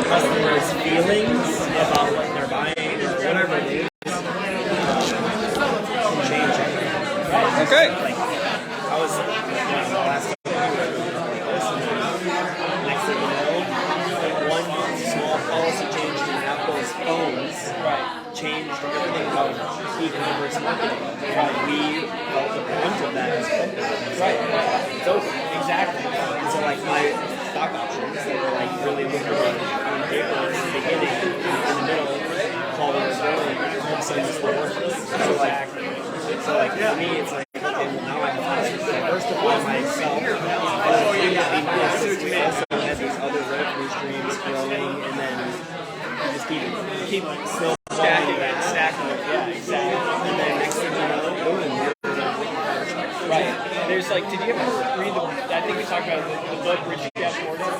customers' feelings about what they're buying or whatever it is can change everything. Okay. Like, I was the last time we were next thing you know, one small policy change in Apple's phones changed everything about e-commerce marketing. We felt the brunt of that as companies. So exactly. And so like my stock options that were like really lucrative on paper in the beginning, in the middle, while we were growing, all of a sudden just were worthless. So like for me, it's like, okay, well now I have to diversify myself. I don't need to be nice. We also have these other revenue streams growing, and then just keep still stacking it. Yeah, exactly. And then next thing you know, boom. Right. There's like, did you ever read the, I think we talked about the book Rich Dad Poor Dad?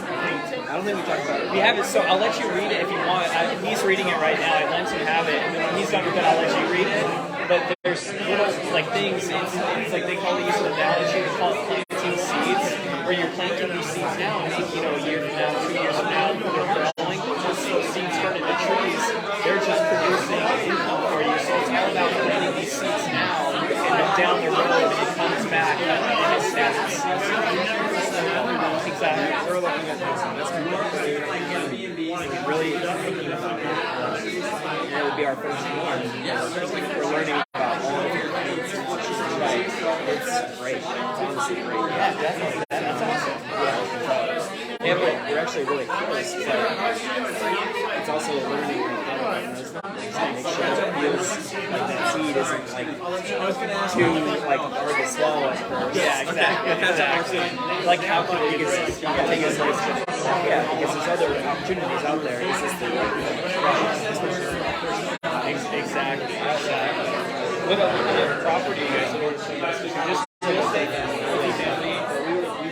I don't think we talked about it. We have it, so I'll let you read it if you want. He's reading it right now. I lent him have it, and then when he's done with it, I'll let you read it. But there's little like things. It's like they call it, use an analogy. They call it planting seeds, where you're planting these seeds now, and a year from now, 2 years from now, they're growing. Once those seeds turn into trees, they're just producing income for you. So it's all about planting these seeds now, and then down the road it comes back and it stacks. Exactly. We're looking at this investment like really thinking about it. It would be our first one. We're learning about all of your finances. It's great. It's honestly great. Yeah, definitely. That's awesome. Yeah, but we're actually really close. But it's also learning how to diagnose things and make sure it feels like that seed isn't like too like hard to swallow at first. Yeah, exactly. Like how can we get this? Because there's other opportunities out there. It's just the exactly. What other property you guys are just real estate family?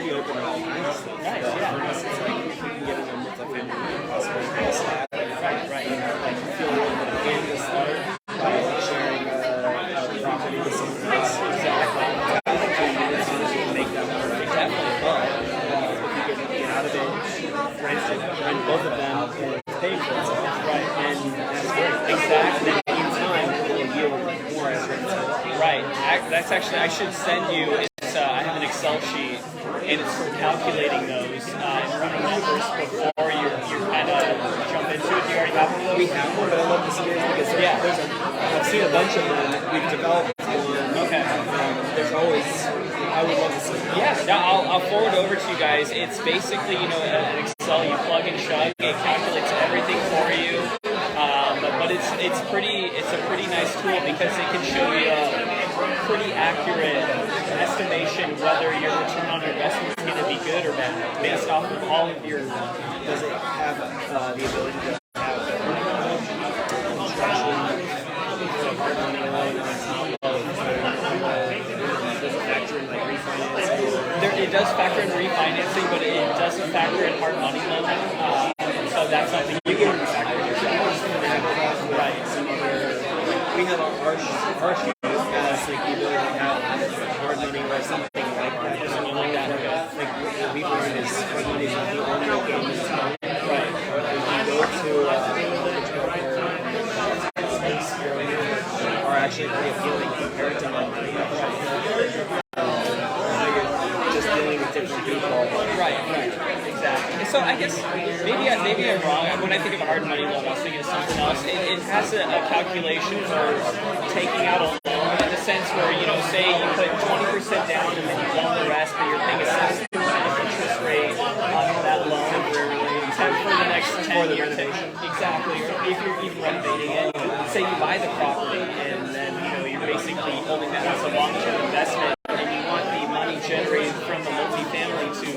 We open all kinds of stuff. Nice, yeah. We can get into multifamily possibly. Right. Like feel a little bit of gain to start by sharing a property with someone else. Exactly. Make that work. Definitely. But if you get out of it, rent both of them, and pay for itself. Right. And that's great. Exactly. And in time, it will yield more as rents go up. Right. That's actually, I should send you. It's I have an Excel sheet, and it's for calculating those and running numbers before you kind of jump into it. Do you already have one of those? We have one, but I love to see it because I've seen a bunch of them. We've developed one. Okay. There's always, I would love to see it. Yeah, I'll forward over to you guys. It's basically, an Excel, you plug and chug, it calculates everything for you. But it's a pretty nice tool because it can show you a pretty accurate estimation whether your return on investment is going to be good or bad based off of all of your. Does it have the ability to have construction, hard money loan on top of? Does it factor in like refinancing? It does factor in refinancing, but it doesn't factor in hard money loan. So that's something you can factor in yourself. Right. We have our sheet has like the ability to have hard money or something like that. Something like that. Like what we've learned is hard money is not the only game in town. Right. If you go to mortgage broker, are actually pretty appealing compared to hard money. Just dealing with different people. Right. Exactly. So I guess maybe I'm wrong. When I think of a hard money loan, I was thinking of something else. It has a calculation for taking out a loan in the sense where, say you put 20% down and then you loan the rest, but you're paying a 6% interest rate on that loan for the next 10 years. Exactly. Or if you're even renovating it, say you buy the property and then you're basically holding that as a long-term investment, and you want the money generated from the multifamily to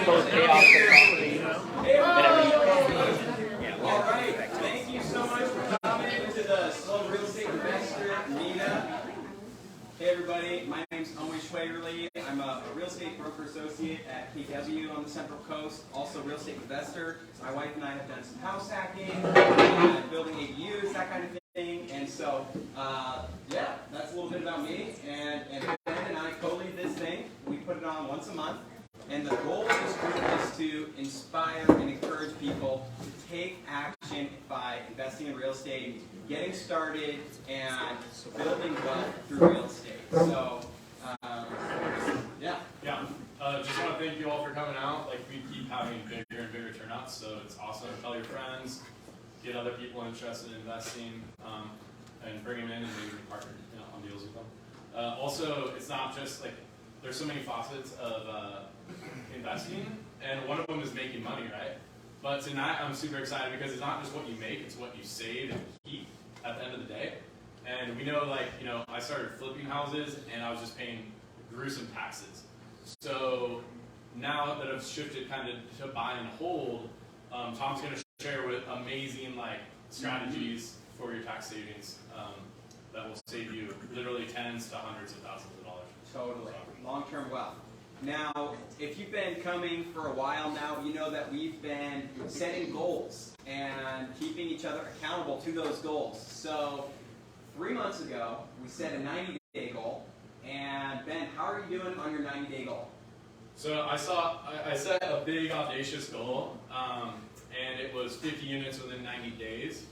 both pay off the property and everything. All right, thank you so much for coming into the Slow Real Estate Investor meetup. Hey everybody, my name's Schwaegerle. I'm a real estate broker associate at KW on the Central Coast, also real estate investor. My wife and I have done some house hacking, building ADUs, that kind of thing. And so, that's a little bit about me. And Ben and I co-lead this thing. We put it on once a month. And the goal of this group is to inspire and encourage people to take action by investing in real estate, getting started, and building wealth through real estate. So, yeah. Yeah. Just want to thank you all for coming out. Like, we keep having bigger and bigger turnouts, so it's awesome. Tell your friends, get other people interested in investing, and bring them in and maybe partner on deals with them. Also, it's not just like, there's so many facets of investing, and one of them is making money, right? But tonight I'm super excited because it's not just what you make, it's what you save and keep at the end of the day. And we know, like, you know, I started flipping houses and I was just paying gruesome taxes. So now that I've shifted kind of to buy and hold, Tom's going to share with amazing like strategies for your tax savings that will save you literally tens to hundreds of thousands of dollars. Totally. Long-term wealth. Now, if you've been coming for a while now, you know that we've been setting goals and keeping each other accountable to those goals. So 3 months ago, we set a 90-day goal. And Ben, how are you doing on your 90-day goal? So I set a big audacious goal, and it was 50 units within 90 days.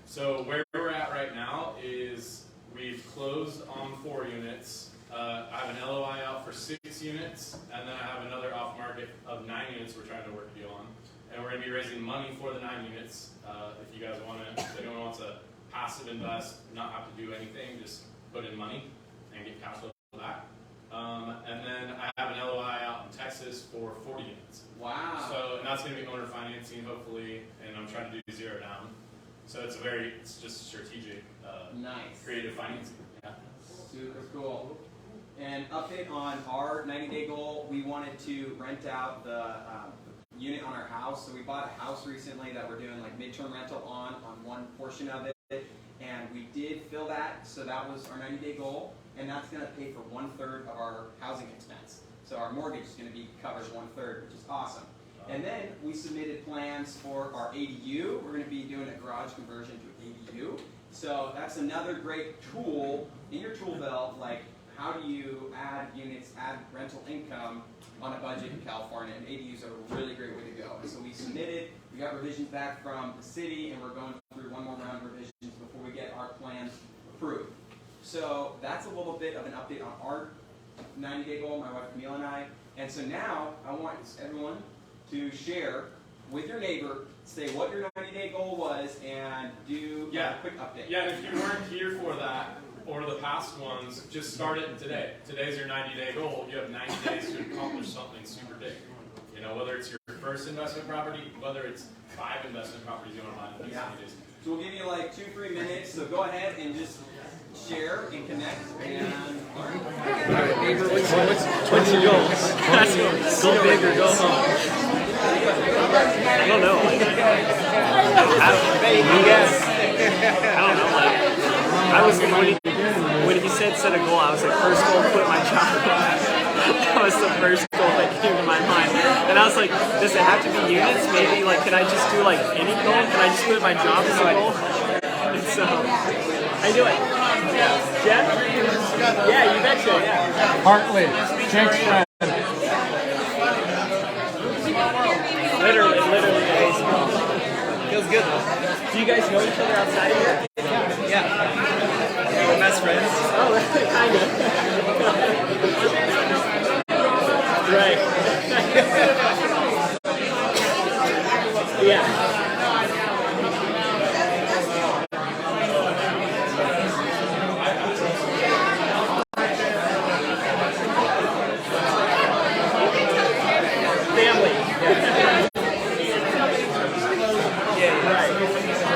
So where we're at right now is we've closed on 4 units. I have an LOI out for 6 units, and then I have another off market of 9 units we're trying to work a deal on. And we're going to be raising money for the 9 units. If you guys want to, if anyone wants to passive invest, not have to do anything, just put in money and get cash flow for that. And then I have an LOI out in Texas for 40 units. Wow. So, and that's going to be owner financing, hopefully, and I'm trying to do 0 down. So it's just strategic, nice. Creative financing. Yeah. Super cool. And update on our 90-day goal, we wanted to rent out the unit on our house. So we bought a house recently that we're doing like midterm rental on one portion of it. And we did fill that, so that was our 90-day goal. And that's going to pay for 1/3 of our housing expense. So our mortgage is going to be covered 1/3, which is awesome. And then we submitted plans for our ADU. We're going to be doing a garage conversion to ADU. So that's another great tool in your tool belt, like how do you add units, add rental income on a budget in California, and ADUs are a really great way to go. And so we submitted, we got revisions back from the city, and we're going through one more round of revisions before we get our plans approved. So that's a little bit of an update on our 90-day goal, my wife Camille and I. And so now I want everyone to share with your neighbor, say what your 90-day goal was, and do a quick update. Yeah, and if you weren't here for that, or the past ones, just start it today. Today's your 90-day goal. You have 90 days to accomplish something super big. You know, whether it's your first investment property, whether it's 5 investment properties you want to buy in the next 90 days. So we'll give you like 2-3 minutes, so go ahead and just share and connect and learn. What's your goals? Go big or go home. I don't know. I don't know. I was when he said set a goal, I was like, first goal, quit my job. That was the first goal that came to my mind. And I was like, does it have to be units? Maybe like, can I just do like any goal? Can I just quit my job as a goal? And so I do it. Jeff? Yeah, you betcha. Yeah. Hartley, Jake's friend. Literally. Feels good though. Do you guys know each other outside of here? Yeah. We're best friends. Oh, kind of. Right. Yeah.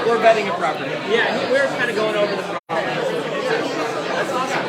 We're vetting a property. Yeah, we were kind of going over the property. That's awesome.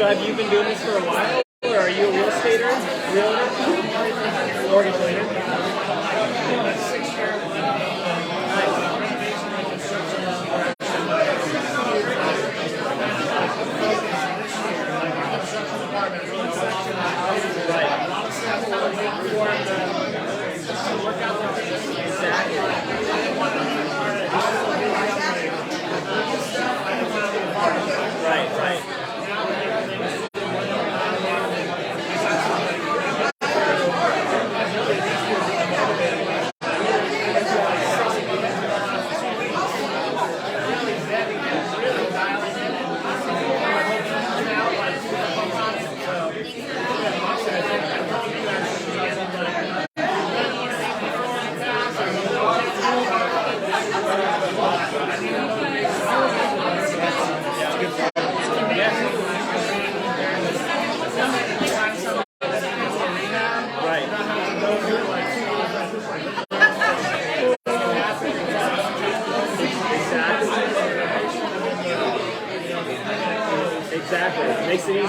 So have you been doing this for a while, or are you a real estater, realtor, mortgage lender? Exactly. It makes it easy.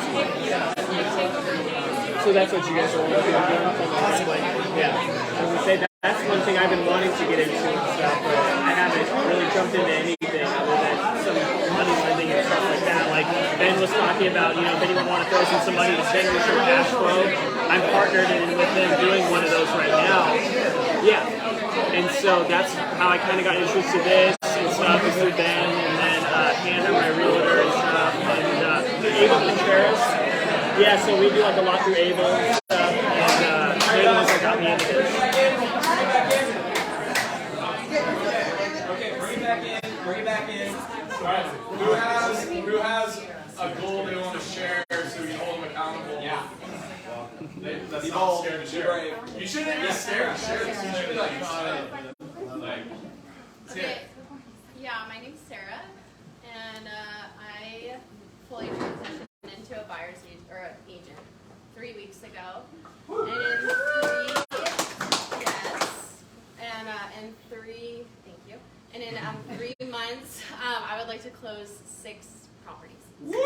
So that's what you guys are looking at doing from the like, yeah. As we say, that's one thing I've been wanting to get into and stuff, but I haven't really jumped into anything other than some money lending and stuff like that. Like Ben was talking about, if anyone want to throw some money to send your cash flow, I'm partnered with them doing one of those right now. Yeah. And so that's how I kind of got introduced to this and stuff, is through Ben, and then Hannah, my realtor and stuff, and Abel Contreras. Yeah, so we do like a lot through Abel and stuff, and they're the ones that got me into this. Okay, bring it back in. All right, who has a goal they want to share so we hold them accountable? Yeah. That's not scared to share. You shouldn't be scared to share this. You should be like, Okay. Yeah, my name's Sarah, and I fully transitioned into a buyer's agent 3 weeks ago. And in 3 months, I would like to close 6 properties. Woo! So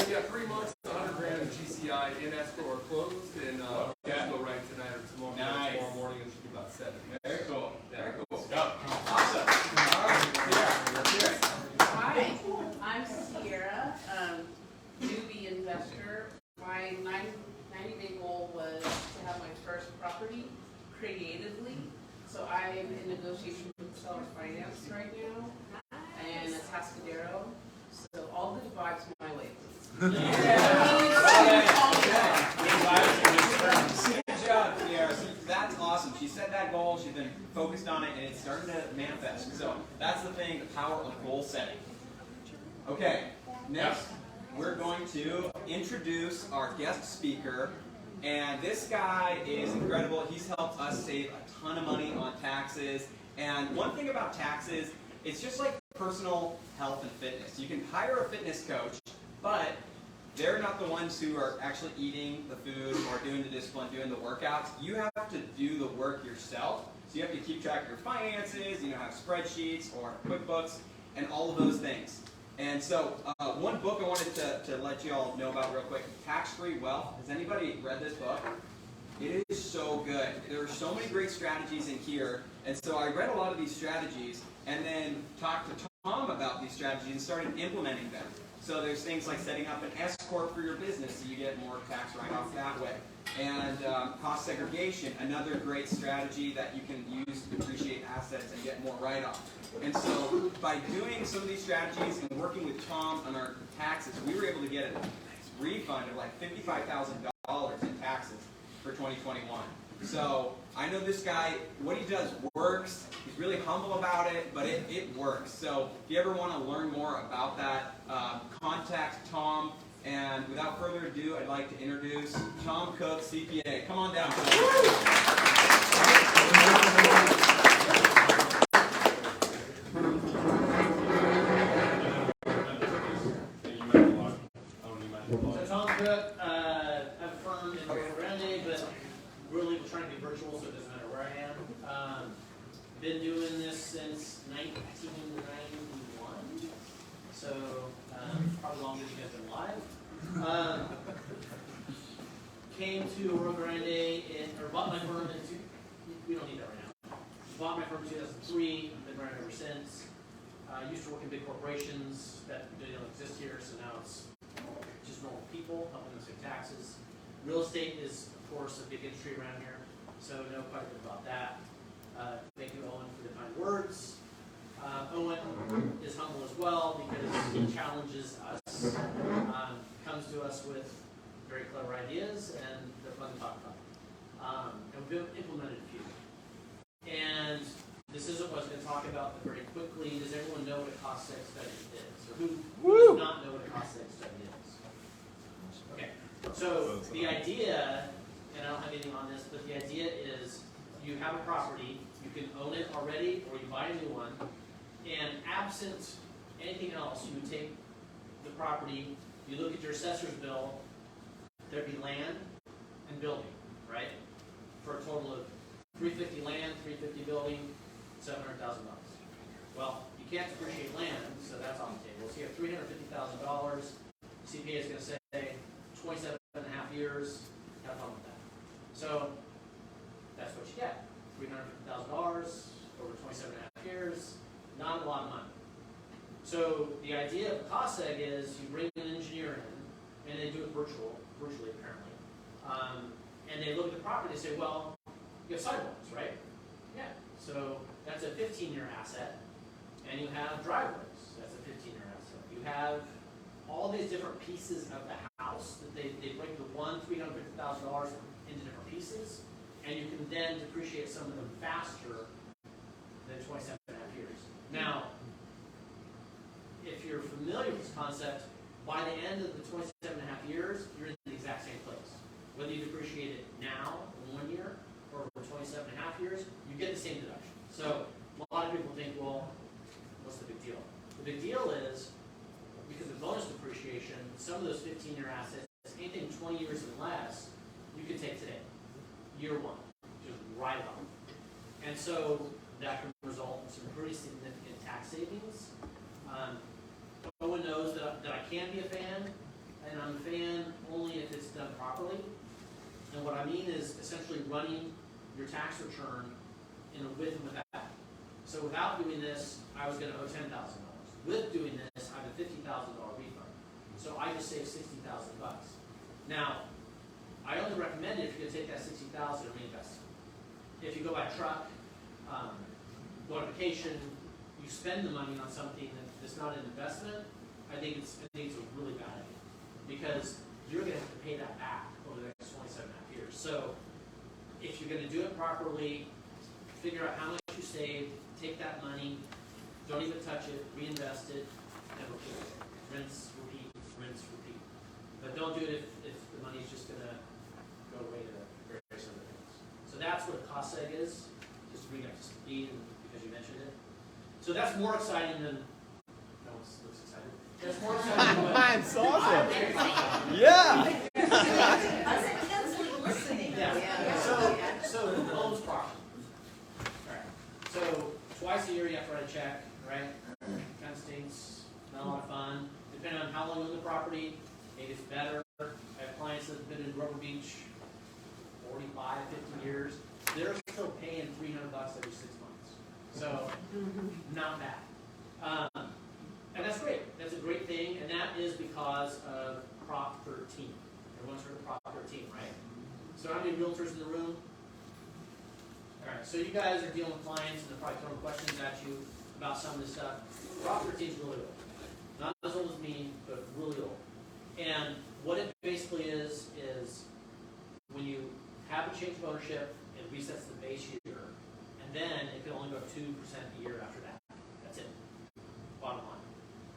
you got 3 months, 100 grand in GCI in escrow or closed, and go right tonight or tomorrow, tomorrow morning. It should be about 7. Very cool. Very cool. Go. Awesome. All right. Sierra. Hi, I'm Sierra, newbie investor. My 90-day goal was to have my first property creatively. So I am in negotiation with seller finance right now, and a Tascadero. So all good vibes my way, please. Good job, Sierra. That's awesome. She set that goal. She's been focused on it, and it's starting to manifest. So that's the thing, the power of goal setting. Okay, next we're going to introduce our guest speaker. And this guy is incredible. He's helped us save a ton of money on taxes. And one thing about taxes, it's just like personal health and fitness. You can hire a fitness coach, but they're not the ones who are actually eating the food or doing the discipline, doing the workouts. You have to do the work yourself. So you have to keep track of your finances, have spreadsheets or QuickBooks and all of those things. And so one book I wanted to let you all know about real quick, Tax-Free Wealth. Has anybody read this book? It is so good. There are so many great strategies in here. And so I read a lot of these strategies and then talked to Tom about these strategies and started implementing them. So there's things like setting up an S Corp for your business so you get more tax write-off that way. And cost segregation, another great strategy that you can use to depreciate assets and get more write-off. And so by doing some of these strategies and working with Tom on our taxes, we were able to get a refund of like $55,000 in taxes for 2021. So I know this guy, what he does works. He's really humble about it, but it works. So if you ever want to learn more about that, contact Tom. And without further ado, I'd like to introduce Tom Cook, CPA. Come on down. So Tom Cook, I have a firm in Rio Grande, but really we're trying to be virtual, so it doesn't matter where I am. Been doing this since 1991. so probably longer than you guys been live. Came to Rio Grande or bought my firm in we don't need that right now. Bought my firm in 2003. I've been running ever since. Used to work in big corporations that don't exist here, so now it's just normal people helping them save taxes. Real estate is, of course, a big industry around here, so know quite a bit about that. Thank you, Owen, for the kind words. Owen is humble as well because he challenges us, comes to us with very clever ideas, and they're fun to talk about. And we've implemented a few. And this isn't what I was going to talk about, but very quickly, does everyone know what a cost-seg study is? Or who does not know what a cost-seg study is? Okay, so the idea, and I don't have anything on this, but the idea is you have a property, you can own it already, or you buy a new one, and absent anything else, you would take the property, you look at your assessor's bill, there'd be land and building, right? For a total of $350 land, $350 building, $700,000. Well, you can't depreciate land, so that's on the table. So you have $350,000. CPA is going to say 27 and a half years. Have fun with that. So that's what you get. $350,000 over 27 and a half years. Not a lot of money. So the idea of a cost seg is you bring an engineer in, and they do it virtually apparently. And they look at the property and say, well, you have sidewalks, right? Yeah. So that's a 15-year asset. And you have driveways. That's a 15-year asset. You have all these different pieces of the house that they break the $350,000 into different pieces. And you can then depreciate some of them faster than 27 and a half years. Now, if you're familiar with this concept, by the end of the 27 and a half years, you're in the exact same place. Whether you depreciate it now, in 1 year, or over 27 and a half years, you get the same deduction. So a lot of people think, well, what's the big deal? The big deal is, because of bonus depreciation, some of those 15-year assets, anything 20 years and less, you can take today, year one, just right on. And so that can result in some pretty significant tax savings. Owen knows that I can be a fan, and I'm a fan only if it's done properly. And what I mean is essentially running your tax return in a with and without. So without doing this, I was going to owe $10,000. With doing this, I have a $50,000 refund. So I just saved $60,000. Now, I only recommend it if you're going to take that $60,000 and reinvest it. If you go by truck, go on vacation, you spend the money on something that's not an investment, I think it's a really bad idea. Because you're going to have to pay that back over the next 27 and a half years. So if you're going to do it properly, figure out how much you saved, take that money, don't even touch it, reinvest it, and repeat it. Rinse, repeat, rinse, repeat. But don't do it if the money's just going to go away to various other things. So that's what a cost seg is, just to bring it up to speed because you mentioned it. So that's more exciting than, no one looks excited. That's more exciting than what It's awesome. Yeah. Yeah. So who owns property? Alright. So twice a year you have to write a check, right? Kind of stinks, not a lot of fun. Depending on how long you own the property, maybe it's better. I have clients that have been in Rubber Beach 45, 50 years. They're still paying $300 every 6 months. So not bad. And that's great. That's a great thing, and that is because of Prop 13. Everyone's heard of Prop 13, right? So how many realtors in the room? All right, so you guys are dealing with clients, and they're probably throwing questions at you about some of this stuff. Prop 13 is really old. Not as old as me, but really old. And what it basically is when you have a change of ownership, it resets the base year, and then it can only go up 2% a year after that. That's it. Bottom line.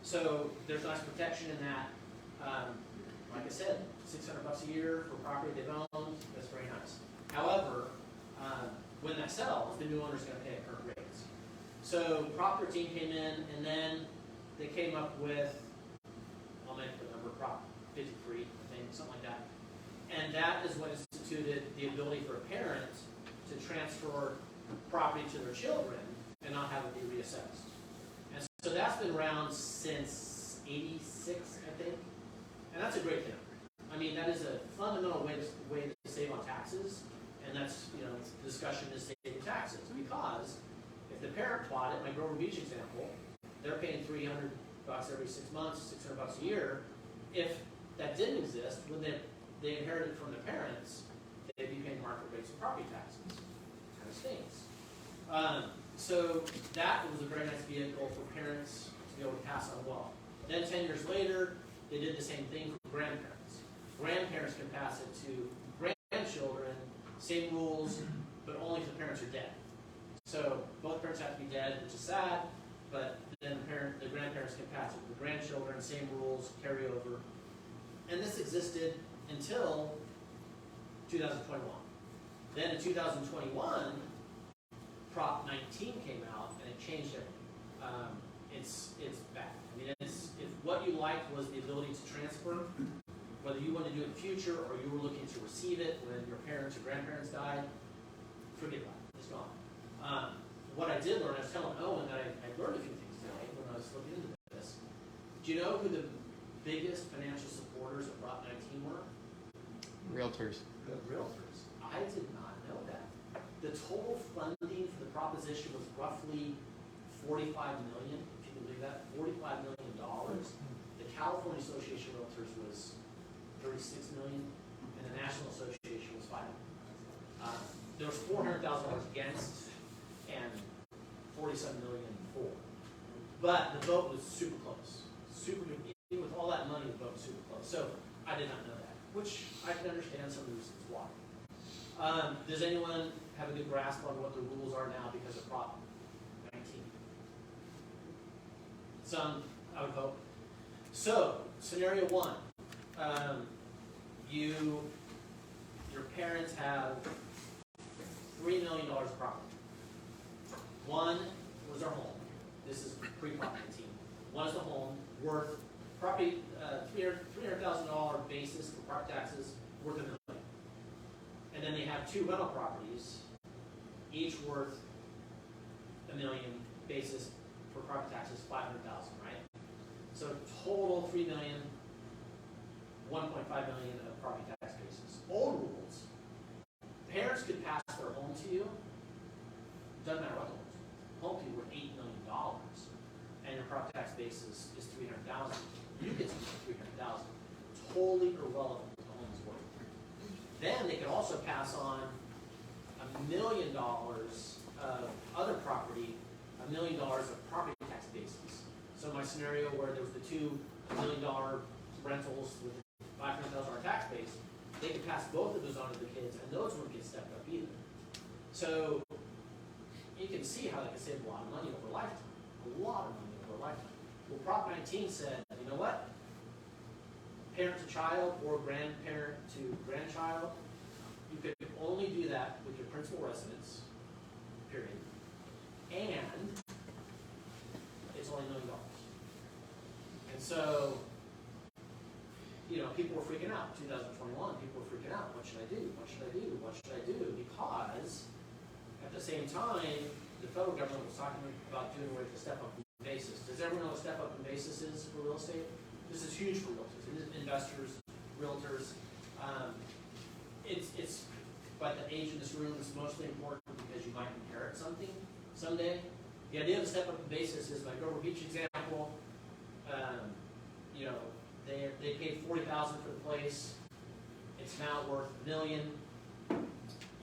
So there's nice protection in that. Like I said, $600 a year for property they've owned. That's very nice. However, when that sells, the new owner is going to pay at current rates. So Prop 13 came in, and then they came up with, I'll make the number, Prop 53, I think, something like that. And that is what instituted the ability for a parent to transfer property to their children and not have it be reassessed. And so that's been around since 86, I think. And that's a great thing. I mean, that is a fundamental way to save on taxes. And that's, the discussion is saving taxes. Because if the parent bought it, my Grover Beach example, they're paying $300 every 6 months, $600 a year. If that didn't exist, when they inherited from their parents, they'd be paying market rates of property taxes. Kind of stinks. So that was a very nice vehicle for parents to be able to pass on wealth. Then 10 years later, they did the same thing for grandparents. Grandparents can pass it to grandchildren, same rules, but only if the parents are dead. So both parents have to be dead, which is sad, but then the grandparents can pass it to the grandchildren, same rules, carry over. And this existed until 2021. Then in 2021, Prop 19 came out and it changed everything. It's bad. I mean, if what you liked was the ability to transfer, whether you want to do it in the future or you were looking to receive it when your parents or grandparents died, forget about it. It's gone. What I did learn, I was telling Owen that I learned a few things today when I was looking into this. Do you know who the biggest financial supporters of Prop 19 were? Realtors. The realtors. I did not know that. The total funding for the proposition was roughly $45 million, if you can believe that, $45 million. The California Association of Realtors was $36 million, and the National Association was $5 million. There was $400,000 against, and $47 million for. But the vote was super close. Even with all that money, the vote was super close. So I did not know that, which I can understand some of the reasons why. Does anyone have a good grasp on what the rules are now because of Prop 19? Some, I would hope. So, scenario one. Your parents have $3 million of property. One was their home. This is pre-Prop 19. One is the home worth property $300,000 basis for property taxes worth $1 million. And then they have two rental properties, each worth $1 million basis for property taxes $500,000, right? So total $3 million, $1.5 million of property tax basis. Old rules, parents could pass their home to you. Doesn't matter what the home to you worth $8 million, and your property tax basis is $300,000. You get something $300,000. Totally irrelevant what the home is worth. Then they could also pass on $1 million of other property, $1 million of property tax basis. So my scenario where there was the $2 million rentals with $500,000 tax base, they could pass both of those on to the kids, and those wouldn't get stepped up either. So you can see how they can save a lot of money over a lifetime. A lot of money over a lifetime. Well, Prop 19 said, you know what? Parent to child or grandparent to grandchild, you could only do that with your principal residence, period. And it's only $1 million. And so, people were freaking out. 2021, people were freaking out. What should I do? What should I do? What should I do? Because at the same time, the federal government was talking about doing away with the step-up basis. Does everyone know what step-up basis is for real estate? This is huge for realtors. It is investors, realtors. It's by the age of this room is mostly important because you might inherit something someday. The idea of the step-up basis is my Grover Beach example. They paid $40,000 for the place. It's now worth $1 million.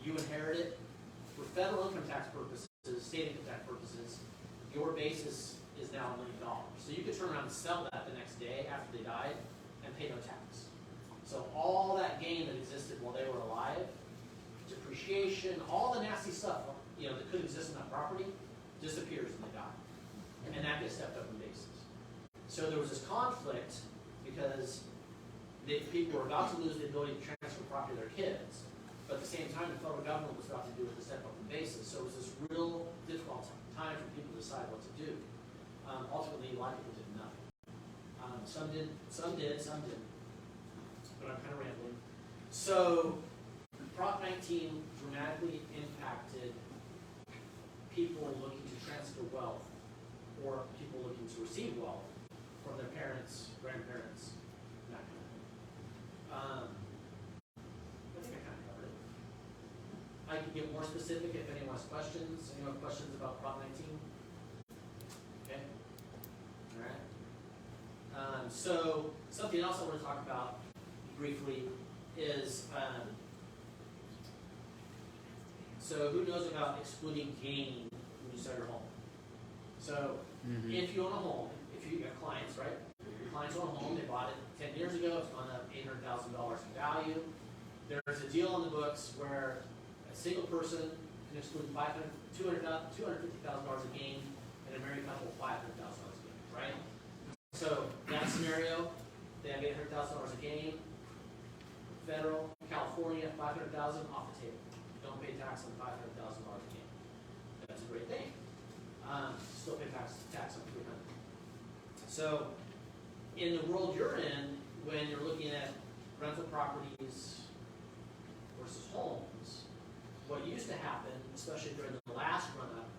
You inherit it. For federal income tax purposes, state income tax purposes, your basis is now $1 million. So you could turn around and sell that the next day after they died and pay no tax. So all that gain that existed while they were alive, depreciation, all the nasty stuff that could exist in that property disappears when they die. And that gets stepped up in basis. So there was this conflict because people were about to lose the ability to transfer property to their kids, but at the same time the federal government was about to do it to step up in basis. So it was this real difficult time for people to decide what to do. Ultimately, a lot of people did nothing. Some did, some didn't. But I'm kind of rambling. So Prop 19 dramatically impacted people looking to transfer wealth or people looking to receive wealth from their parents, grandparents, and that kind of thing. I think I kind of covered it. I can get more specific if anyone has questions. Anyone have questions about Prop 19? Okay. All right. So something else I want to talk about briefly is, so who knows about excluding gain when you sell your home? So if you own a home, if you have clients, right? Your clients own a home, they bought it 10 years ago, it's gone up $800,000 in value. There's a deal on the books where a single person can exclude $250,000 of gain, and a married couple $500,000 of gain, right? So that scenario, they have $800,000 of gain. Federal, California, $500,000 off the table. Don't pay tax on $500,000 of gain. That's a great thing. Still pay tax on $300,000. So in the world you're in, when you're looking at rental properties versus homes, what used to happen, especially during the last run-up,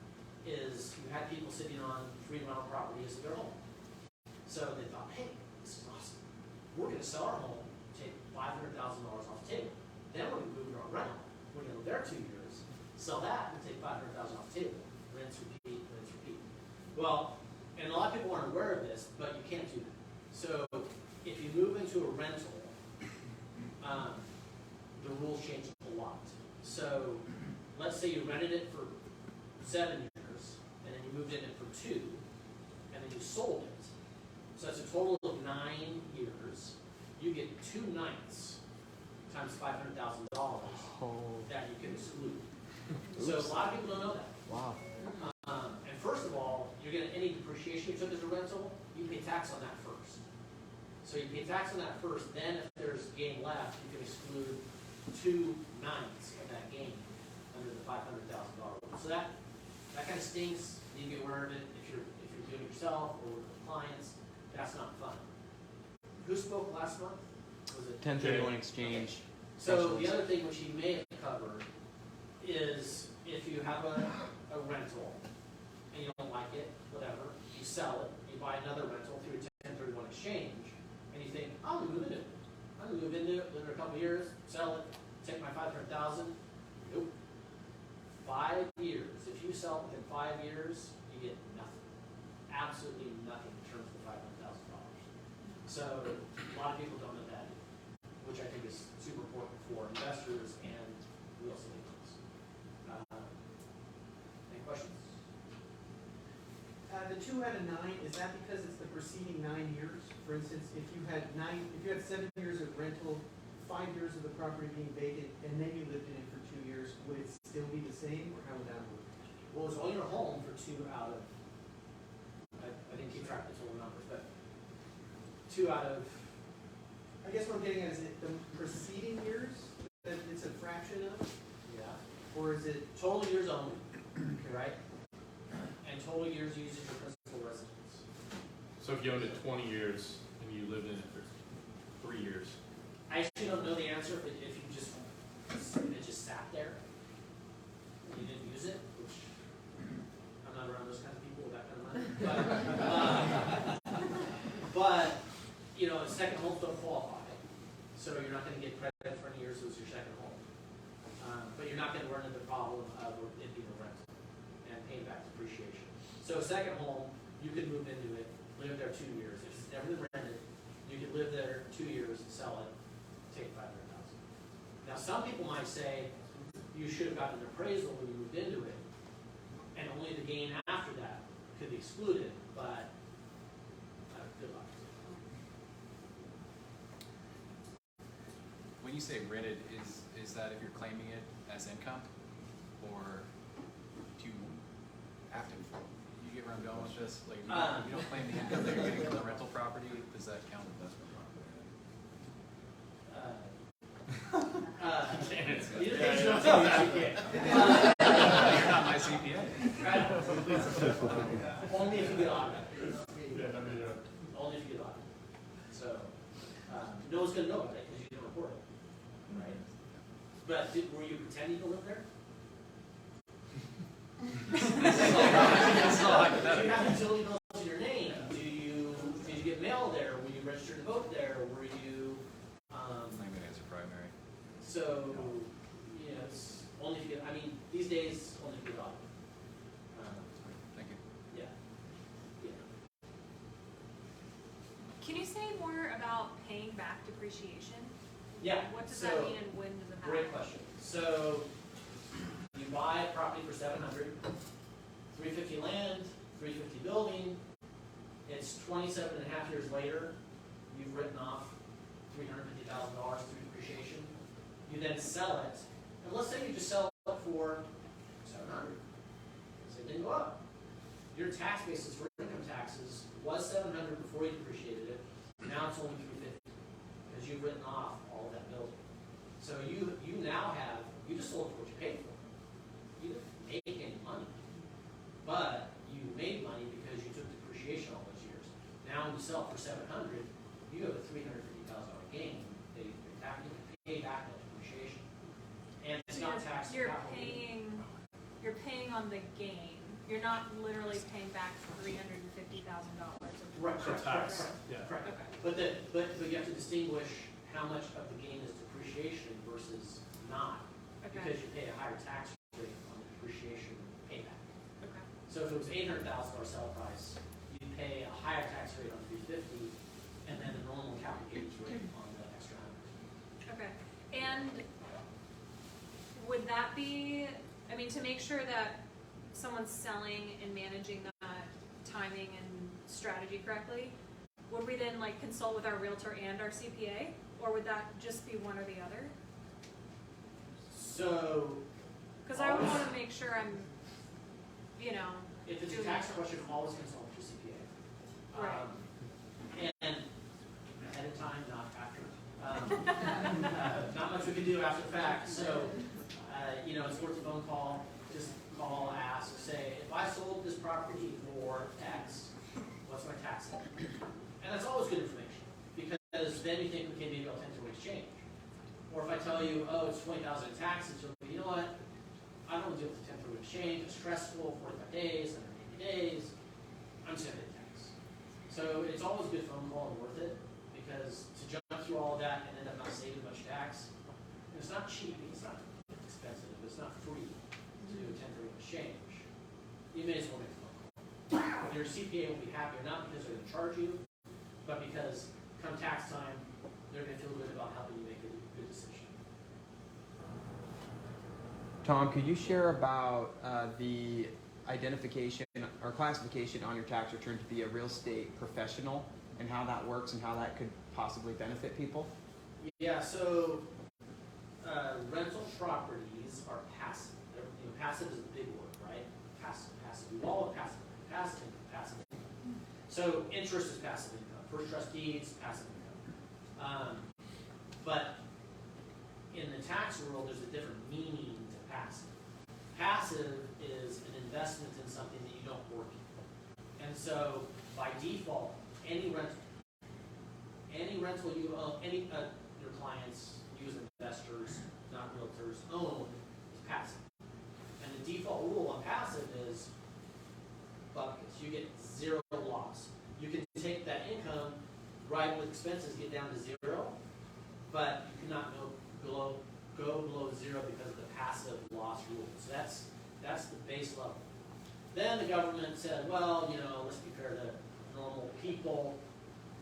is you had people sitting on 3 rental properties in their home. So they thought, hey, this is awesome. We're going to sell our home, take $500,000 off the table. Then we're going to move to our rental. We're going to live there 2 years, sell that, and take $500,000 off the table. Rinse, repeat, rinse, repeat. Well, and a lot of people aren't aware of this, but you can't do that. So if you move into a rental, the rules change a lot. So let's say you rented it for 7 years, and then you moved in it for 2, and then you sold it. So that's a total of 9 years. You get 2 nights times $500,000 that you can exclude. So a lot of people don't know that. Wow. And first of all, you're going to, any depreciation you took as a rental, you pay tax on that first. So you pay tax on that first, then if there's gain left, you can exclude 2 nights of that gain under the $500,000 rule. So that kind of stinks. You get aware of it if you're doing it yourself or with clients. That's not fun. Who spoke last month? Was it 1031 exchange. So the other thing which he may have covered is if you have a rental and you don't like it, whatever, you sell it, you buy another rental through a 1031 exchange, and you think, I'm going to move into it. I'm going to move into it, live there a couple years, sell it, take my $500,000. Nope. 5 years. If you sell it within 5 years, you get nothing. Absolutely nothing in terms of the $500,000. So a lot of people don't know that, which I think is super important for investors and real estate agents. Any questions? The 2 out of 9, is that because it's the preceding 9 years? For instance, if you had 7 years of rental, 5 years of the property being vacant, and then you lived in it for 2 years, would it still be the same, or how would that work? Well, it's only your home for 2 out of, I didn't keep track of the total numbers, but 2 out of, I guess what I'm getting at is it the preceding years that it's a fraction of, yeah, or is it? total years only, right? And total years used as your principal residence. So if you owned it 20 years and you lived in it for 3 years, I actually don't know the answer if you just, if it just sat there and you didn't use it, which I'm not around those kind of people with that kind of money. But you know, second homes don't qualify. So you're not going to get credit for any years it was your second home. But you're not going to run into the problem of it being a rental and paying back depreciation. So a second home, you could move into it, live there 2 years. If it's never been rented, you could live there 2 years, sell it, take $500,000. Now some people might say you should have gotten an appraisal when you moved into it, and only the gain after that could be excluded, but good luck. When you say rented, is that if you're claiming it as income, or do you have to? You get where I'm going with this? Like, if you don't claim the income that you're getting from the rental property, does that count as investment property? These are things you don't tell me that you can't. You're not my CPA. Only if you get audited. Only if you get audited. So no one's going to know about it because you didn't report it, right? But were you pretending to live there? It's not like Do you have utility bills in your name? Did you get mail days on the good auto. Thank you. Yeah. Yeah. Can you say more about paying back depreciation? Yeah. What does so, that mean and when does it happen? Great question. So you buy a property for $700, $350 land, $350 building. It's 27 and a half years later. You've written off $350,000 through depreciation. You then sell it, and let's say you just sell it for $700. So it didn't go up. Your tax basis for income taxes was $700 before you depreciated it. Now it's only $350 because you've written off all of that building. So you now have, you just sold it for what you paid for. You didn't make any money, but you made money because you took depreciation all those years. Now when you sell it for $700, you have a $350,000 gain that you can pay back that depreciation, and it's not taxed. You're paying on the gain. You're not literally paying back $350,000. Right, For tax, yeah. Correct. Okay. But you have to distinguish how much of the gain is depreciation versus not, Okay. because you pay a higher tax rate on the depreciation payback. Okay. So if it was $800,000 sell price, you'd pay a higher tax rate on $350,000, and then the normal capital gains rate on the extra $100,000. Okay. And would that be, I mean, to make sure that someone's selling and managing that timing and strategy correctly, would we then like consult with our realtor and our CPA, or would that just be one or the other? So, Because I would want to make sure I'm, you know, if it's a doing tax it. question, always consult with your CPA. Right. And ahead of time, not after. Not much we can do after the fact. So, it's worth a phone call. Just call, ask, say, if I sold this property for X, what's my tax rate? And that's always good information, because then you think, okay, maybe I'll tend to exchange. Or if I tell you, oh, it's $20,000 in taxes, you'll be, you know what? I don't want to deal with the 10 exchange. It's stressful, 45 days, 180 days. I'm just going to pay tax. So it's always a good phone call and worth it, because to jump through all of that and end up not saving much tax, it's not cheap, it's not expensive, it's not free to do a 10 exchange. You may as well make a phone call. Your CPA will be happier, not because they're going to charge you, but because come tax time, they're going to feel good about helping you make a good decision. Tom, could you share about the identification or classification on your tax return to be a real estate professional and how that works and how that could possibly benefit people? Yeah, so rental properties are passive. Passive is a big word, right? Passive. We all have passive income. So interest is passive income. First trust deeds, passive income. But in the tax world, there's a different meaning to passive. Passive is an investment in something that you don't work in. And so, by default, any rental you own, your clients, you as investors, not realtors, own, is passive. And the default rule on passive is buckets. You get zero loss. You can take that income, right with expenses, get down to zero, but you cannot go below zero because of the passive loss rule. So that's the base level. Then the government said, well, let's be fair to normal people.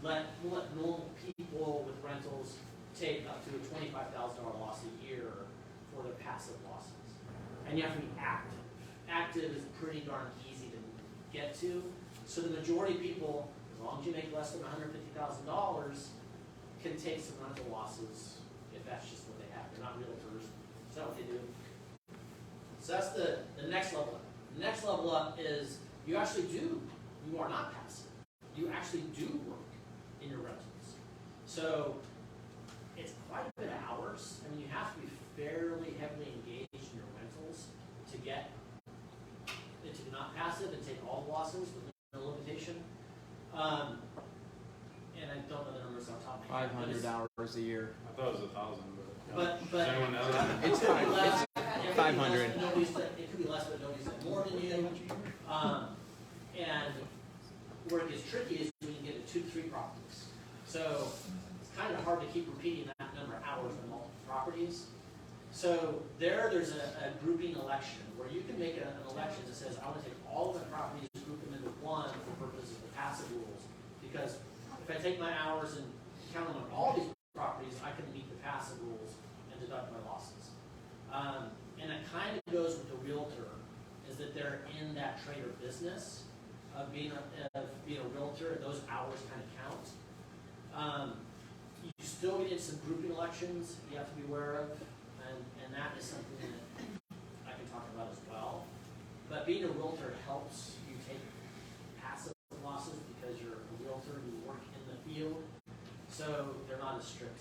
We'll let normal people with rentals take up to a $25,000 loss a year for their passive losses. And you have to be active. Active is pretty darn easy to get to. So the majority of people, as long as you make less than $150,000, can take some rental losses if that's just what they have. They're not realtors. That's not what they do. So that's the next level up. The next level up is you are not passive. You actually do work in your rentals. So it's quite a bit of hours. I mean, you have to be fairly heavily engaged in your rentals to get into not passive and take all the losses with no limitation. And I don't know the numbers off the top of my head. 500 hours a year. I thought it was 1,000, But does anyone know that? It's it could be less. it's 500. It could be less, but nobody's done more than you. And where it gets tricky is when you get to 2 to 3 properties. So it's kind of hard to keep repeating that number of hours on multiple properties. So there's a grouping election where you can make an election that says, I want to take all of the properties, group them into one for purposes of the passive rules. Because if I take my hours and count them on all these properties, I can meet the passive rules and deduct my losses. And it kind of goes with the realtor, is that they're in that trade or business of being a realtor, and those hours kind of count. You still get some grouping elections you have to be aware of, and that is something that I can talk about as well. But being a realtor helps you take passive losses because you're a realtor, you work in the field, so they're not as strict.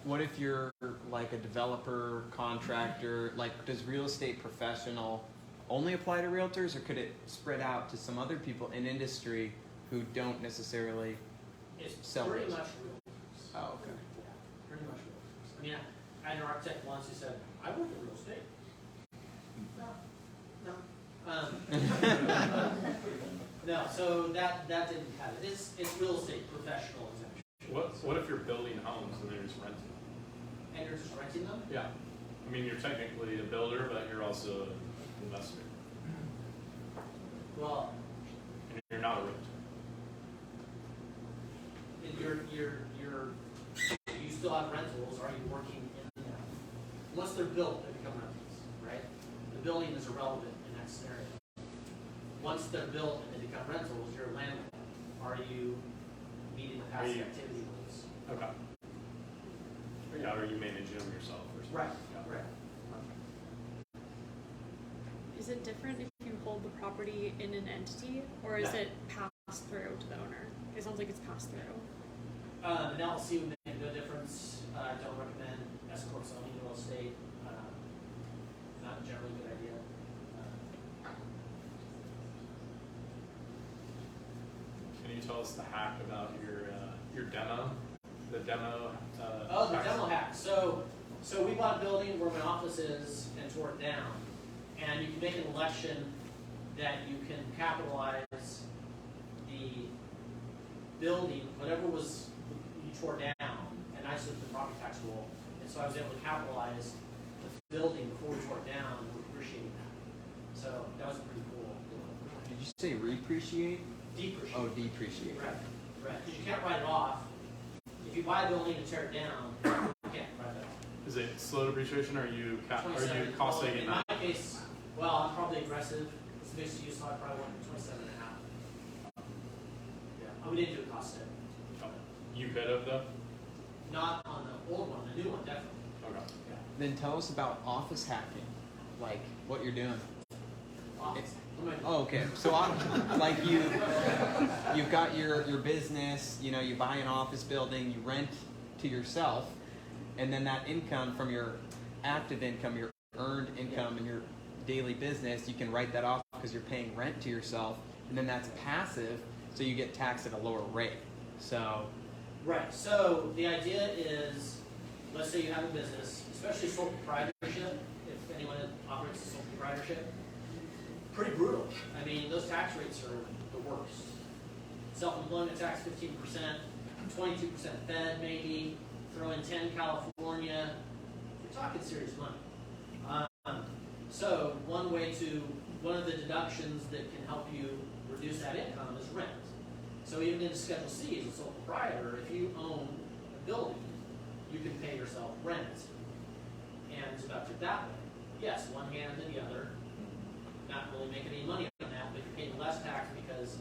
What if you're like a developer, contractor? Like, does real estate professional only apply to realtors, or could it spread out to some other people in industry who don't necessarily sell Pretty real much estate? realtors. Oh, okay. Yeah, pretty much realtors. I mean, I had an architect once who said, I work in real estate. No. No, so that didn't have it. It's real estate professional exemption. What if you're building homes and they're just renting them? And you're just renting them? Yeah. I mean, you're technically a builder, but you're also an investor. Well, And you're not a realtor. and you still have rentals. Are you working in them? Once they're built, they become rentals, right? The building is irrelevant in that scenario. Once they're built and they become rentals, you're a landlord. Are you meeting the passive activity rules? Okay. Yeah, or you managing them yourself or something. Right, Yeah. right. Is it different if you hold the property in an entity, or is it passed through to the owner? It sounds like it's passed through. An LLC would make no difference. I don't recommend S corps owning real estate. Not generally a good idea. Can you tell us the hack about your demo? The demo. Oh, the demo hack. So we bought a building where my office is and tore it down. And you can make an election that you can capitalize the building, whatever was you tore down, and I stood the property tax rule. And so I was able to capitalize the building before we tore it down and appreciating that. So that was pretty cool. Did you say reappreciate? Depreciate. Oh, depreciate. Right, right. Because you can't write it off. If you buy a building and tear it down, you can't write it off. Is it slow depreciation, or are you cost Well, taking in that? my case, well, I'm probably aggressive. It's a mixed use, so I probably want 27 and a half. Yeah, we didn't do a cost set. You could have though. Not on the old one, the new one definitely. Okay. Yeah. Then tell us about office hacking, like what you're doing. Office. Oh, okay. So, like you've got your business. You know, you buy an office building, you rent to yourself, and then that income from your active income, your earned income, and your daily business, you can write that off because you're paying rent to yourself, and then that's passive, so you get taxed at a lower rate. So. Right. So the idea is, let's say you have a business, especially sole proprietorship. If anyone operates a sole proprietorship. Pretty brutal. I mean, those tax rates are the worst. Self-employment tax 15%, 22% Fed maybe, throw in 10 California. You're talking serious money. So one of the deductions that can help you reduce that income is rent. So even in Schedule C as a sole proprietor, if you own a building, you can pay yourself rent and deduct it that way. Yes, one hand and the other. Not really making any money on that, but you're paying less tax because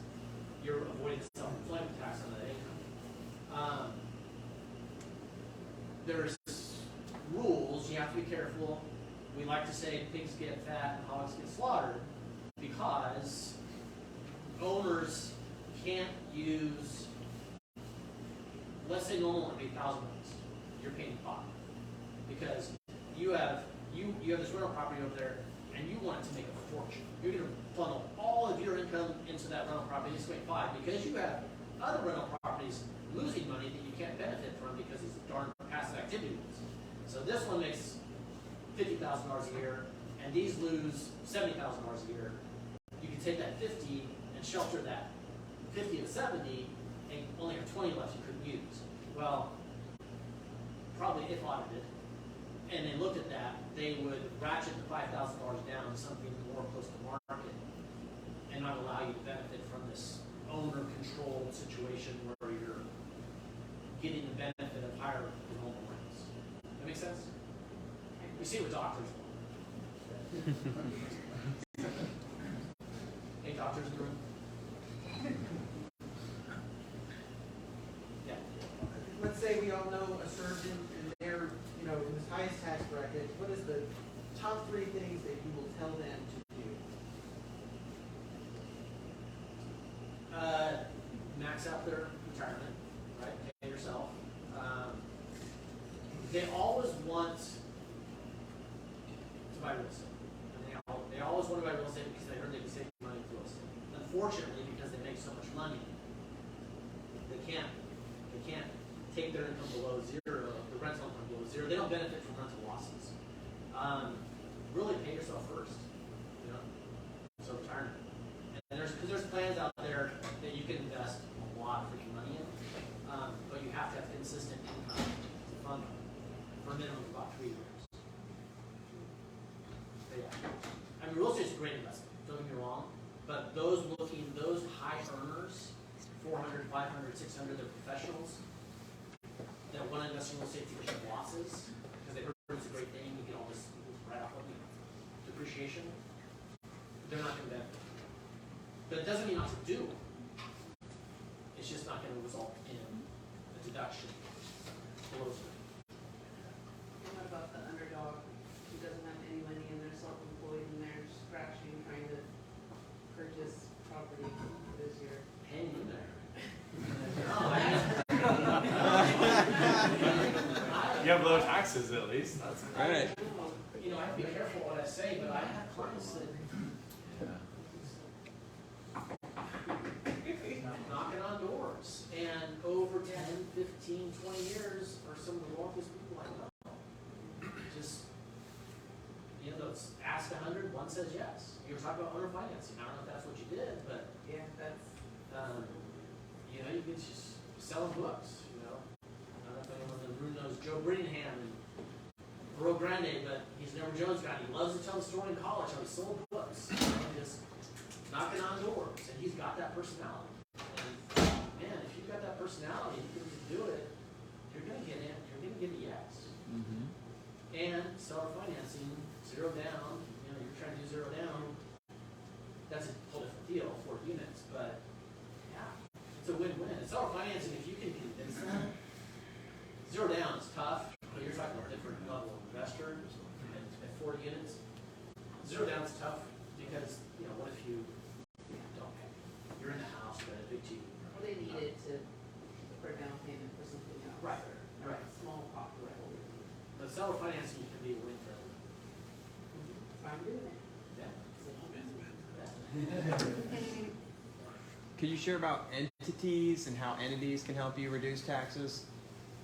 you're avoiding the self-employment tax on that income. There's rules, you have to be careful. We like to say pigs get fat and hogs get slaughtered because owners can't use, let's say normal would be $1,000. You're paying $5 because you have this rental property over there and you want it to make a fortune. You're going to funnel all of your income into that rental property to make $5 because you have other rental properties losing money that you can't benefit from because it's darn passive activity. So this one makes $50,000 a year, and these lose $70,000 a year. You can take that 50 and shelter that 50 to 70, and only have 20 left you couldn't use. Well, probably if audited. and they looked at that, they would ratchet the $5,000 down to something more close to market and not allow you to benefit from this owner-controlled situation where you're getting the benefit of higher than normal rents. That make sense? You see what doctors want. Any doctors in the room? Yeah. Let's say we all know a surgeon and they're, in this highest tax bracket. What is the top 3 things that you will tell them to do? Max out their retirement, right? Pay yourself. They always want to buy real estate. And they always want to buy real estate because they heard they can save money with real estate. Unfortunately, because they make so much money, they can't take their income below zero, the rental income below zero. They don't benefit from rental losses. Really pay yourself first, so retirement. And there's plans out there that you can invest a lot of freaking money in, but you have to have consistent income to fund them for a minimum of about 3 years. But yeah. I mean, real estate's a great investment, don't get me wrong, but those high earners, 400, 500, 600, they're professionals that want to invest in real estate to get losses because they heard it's a great thing, you get all this right off of depreciation, they're not going to benefit. But it doesn't mean not to do. It's just not going to result in a deduction below zero. What about the underdog who doesn't have any money and they're self-employed and they're scratching trying to purchase property this year? Hang in there. You have low taxes at least. That's Right. I have to be careful what I say, but I have clients that knocking on doors, and over 10, 15, 20 years are some of the wealthiest people I know. Just, it's ask 100, one says yes. You were talking about owner financing. I don't know if that's what you did, but Yeah, that's. you get just selling books. I don't know if anyone in the room knows Joe Brittingham in Rio Grande, but he's never Jones guy. He loves to tell the story in college how he sold books. Just knocking on doors, and he's got that personality. And man, if you've got that personality, you can do it. You're gonna get in. You're gonna get a yes. Mm-hmm. And seller financing, zero down. You're trying to do zero down. That's a whole different deal, 4 units, but yeah, it's a win-win. And seller financing, if you can convince them, zero down is tough, but you're talking about a different level of investor at 4 units. Zero down is tough because what if you don't pay? You're in the house, you got a big TV. Well, they need it for a down payment for something else. Right, Or right. a small pocket. But seller financing can be a win for everyone. So I'm doing it. Could you share about entities and how entities can help you reduce taxes?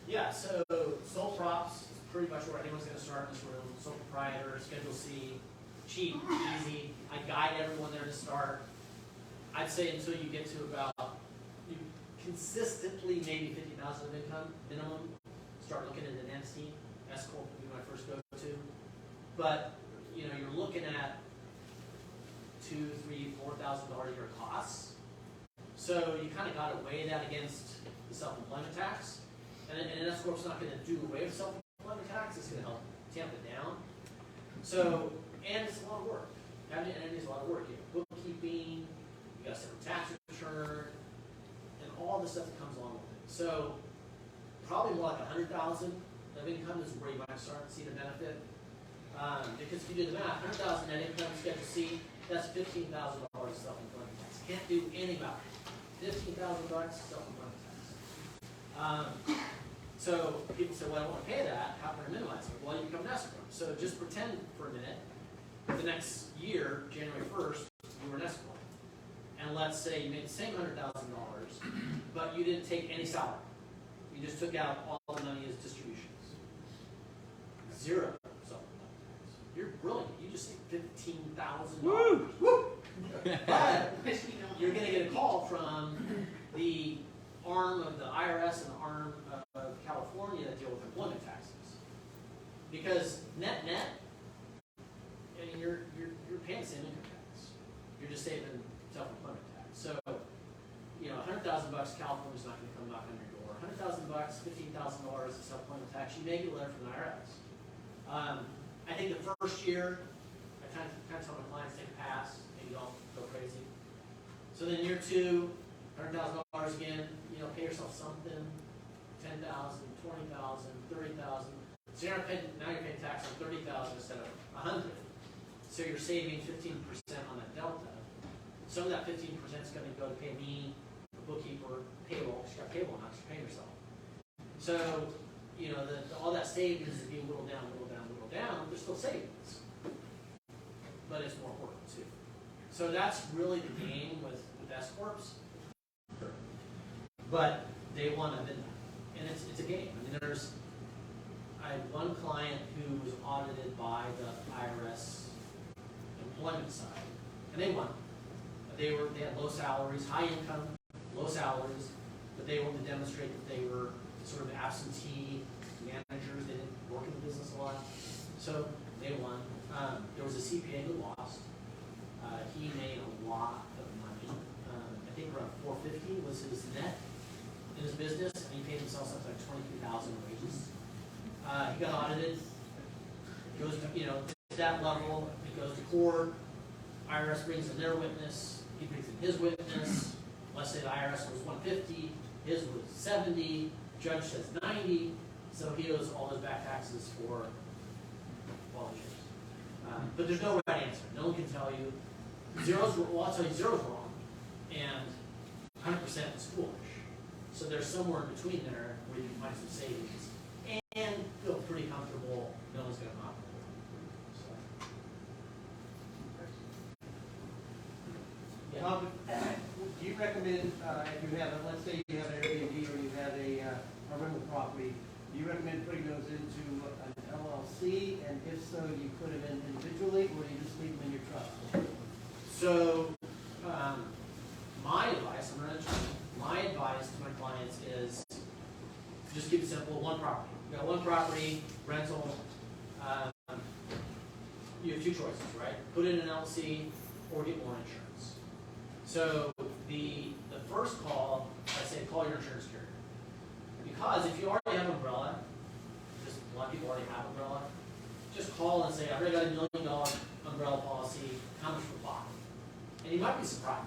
Yeah, so sole props is pretty much where anyone's going to start in this room. Sole proprietor, Schedule C, cheap, easy. I guide everyone there to start. I'd say until you get to about consistently maybe 50,000 of income minimum, start looking at an entity. S corp would be my first go-to. But you're looking at $2,000, $3,000, $4,000 a year costs. So you kind of got to weigh that against the self-employment tax. And an S corp's not going to do away with self-employment tax. It's going to help tamp it down. So, and it's a lot of work. Having an entity is a lot of work. You have bookkeeping, you got to send a tax return, and all the stuff that comes along with it. So, probably more like 100,000 of income is where you might start to see the benefit. Because if you do the math, 100,000 net income, Schedule C, that's $15,000 of self-employment tax. Can't do anything about it. $15,000 self-employment tax. So people say, well, I don't want to pay that. How can I minimize it? Well, you become an escrow. So just pretend for a minute that the next year, January 1st, you were an escrow. And let's say you made the same $100,000, but you didn't take any salary. You just took out all the money as distributions. Zero self-employment tax. You're brilliant. You just saved $15,000. Woo! But you're going to get a call from the arm of the IRS and the arm of California that deal with employment taxes. Because net, I mean, you're paying the same income tax. You're just saving self-employment tax. So, you know, $100,000 California's not going to come knock on your door. $100,000, $15,000 of self-employment tax, you may get a letter from the IRS. I think the first year, I kind of tell my clients take a pass, maybe don't go crazy. So then year 2, $100,000 again, you know, pay yourself something, $10,000, $20,000, $30,000. So now you're paying tax on $30,000 instead of $100,000. So you're saving 15% on that delta. Some of that 15% is going to go to pay me, the bookkeeper, payroll. She's got payroll, not just paying herself. So, you know, all that savings is being whittled down. There's still savings, but it's more work too. So that's really the game with S corps. But they want to, and it's a game. I mean, I had one client who was audited by the IRS employment side, and they won. They had low salaries, high income, low salaries, but they wanted to demonstrate that they were sort of absentee managers. They didn't work in the business a lot, so they won. There was a CPA who lost. He made a lot of money. I think around $450 was his net in his business, and he paid himself something like $23,000 wages. He got audited. Goes to, you know, at that level, he goes to court. IRS brings in their witness. He brings in his witness. Let's say the IRS was 150, his was 70. Judge says 90, so he owes all those back taxes for all the years. But there's no right answer. No one can tell you. Well, I'll tell you zero's wrong, and 100% is foolish. So there's somewhere in between there where you can find some savings and feel pretty comfortable. No one's going to knock on the door. Do you recommend, if you have, let's say you have an Airbnb or you have a rental property, do you recommend putting those into an LLC? And if so, do you put them in individually, or do you just leave them in your trust? So, my advice, I'm not an attorney, my advice to my clients is just keep it simple, one property. You got one property, rental, you have two choices, right? Put it in an LLC or get more insurance. So the first call, I say call your insurance carrier. Because if you already have umbrella, just a lot of people already have umbrella, just call and say, I've already got $1 million umbrella policy, how much for buying? And you might be surprised.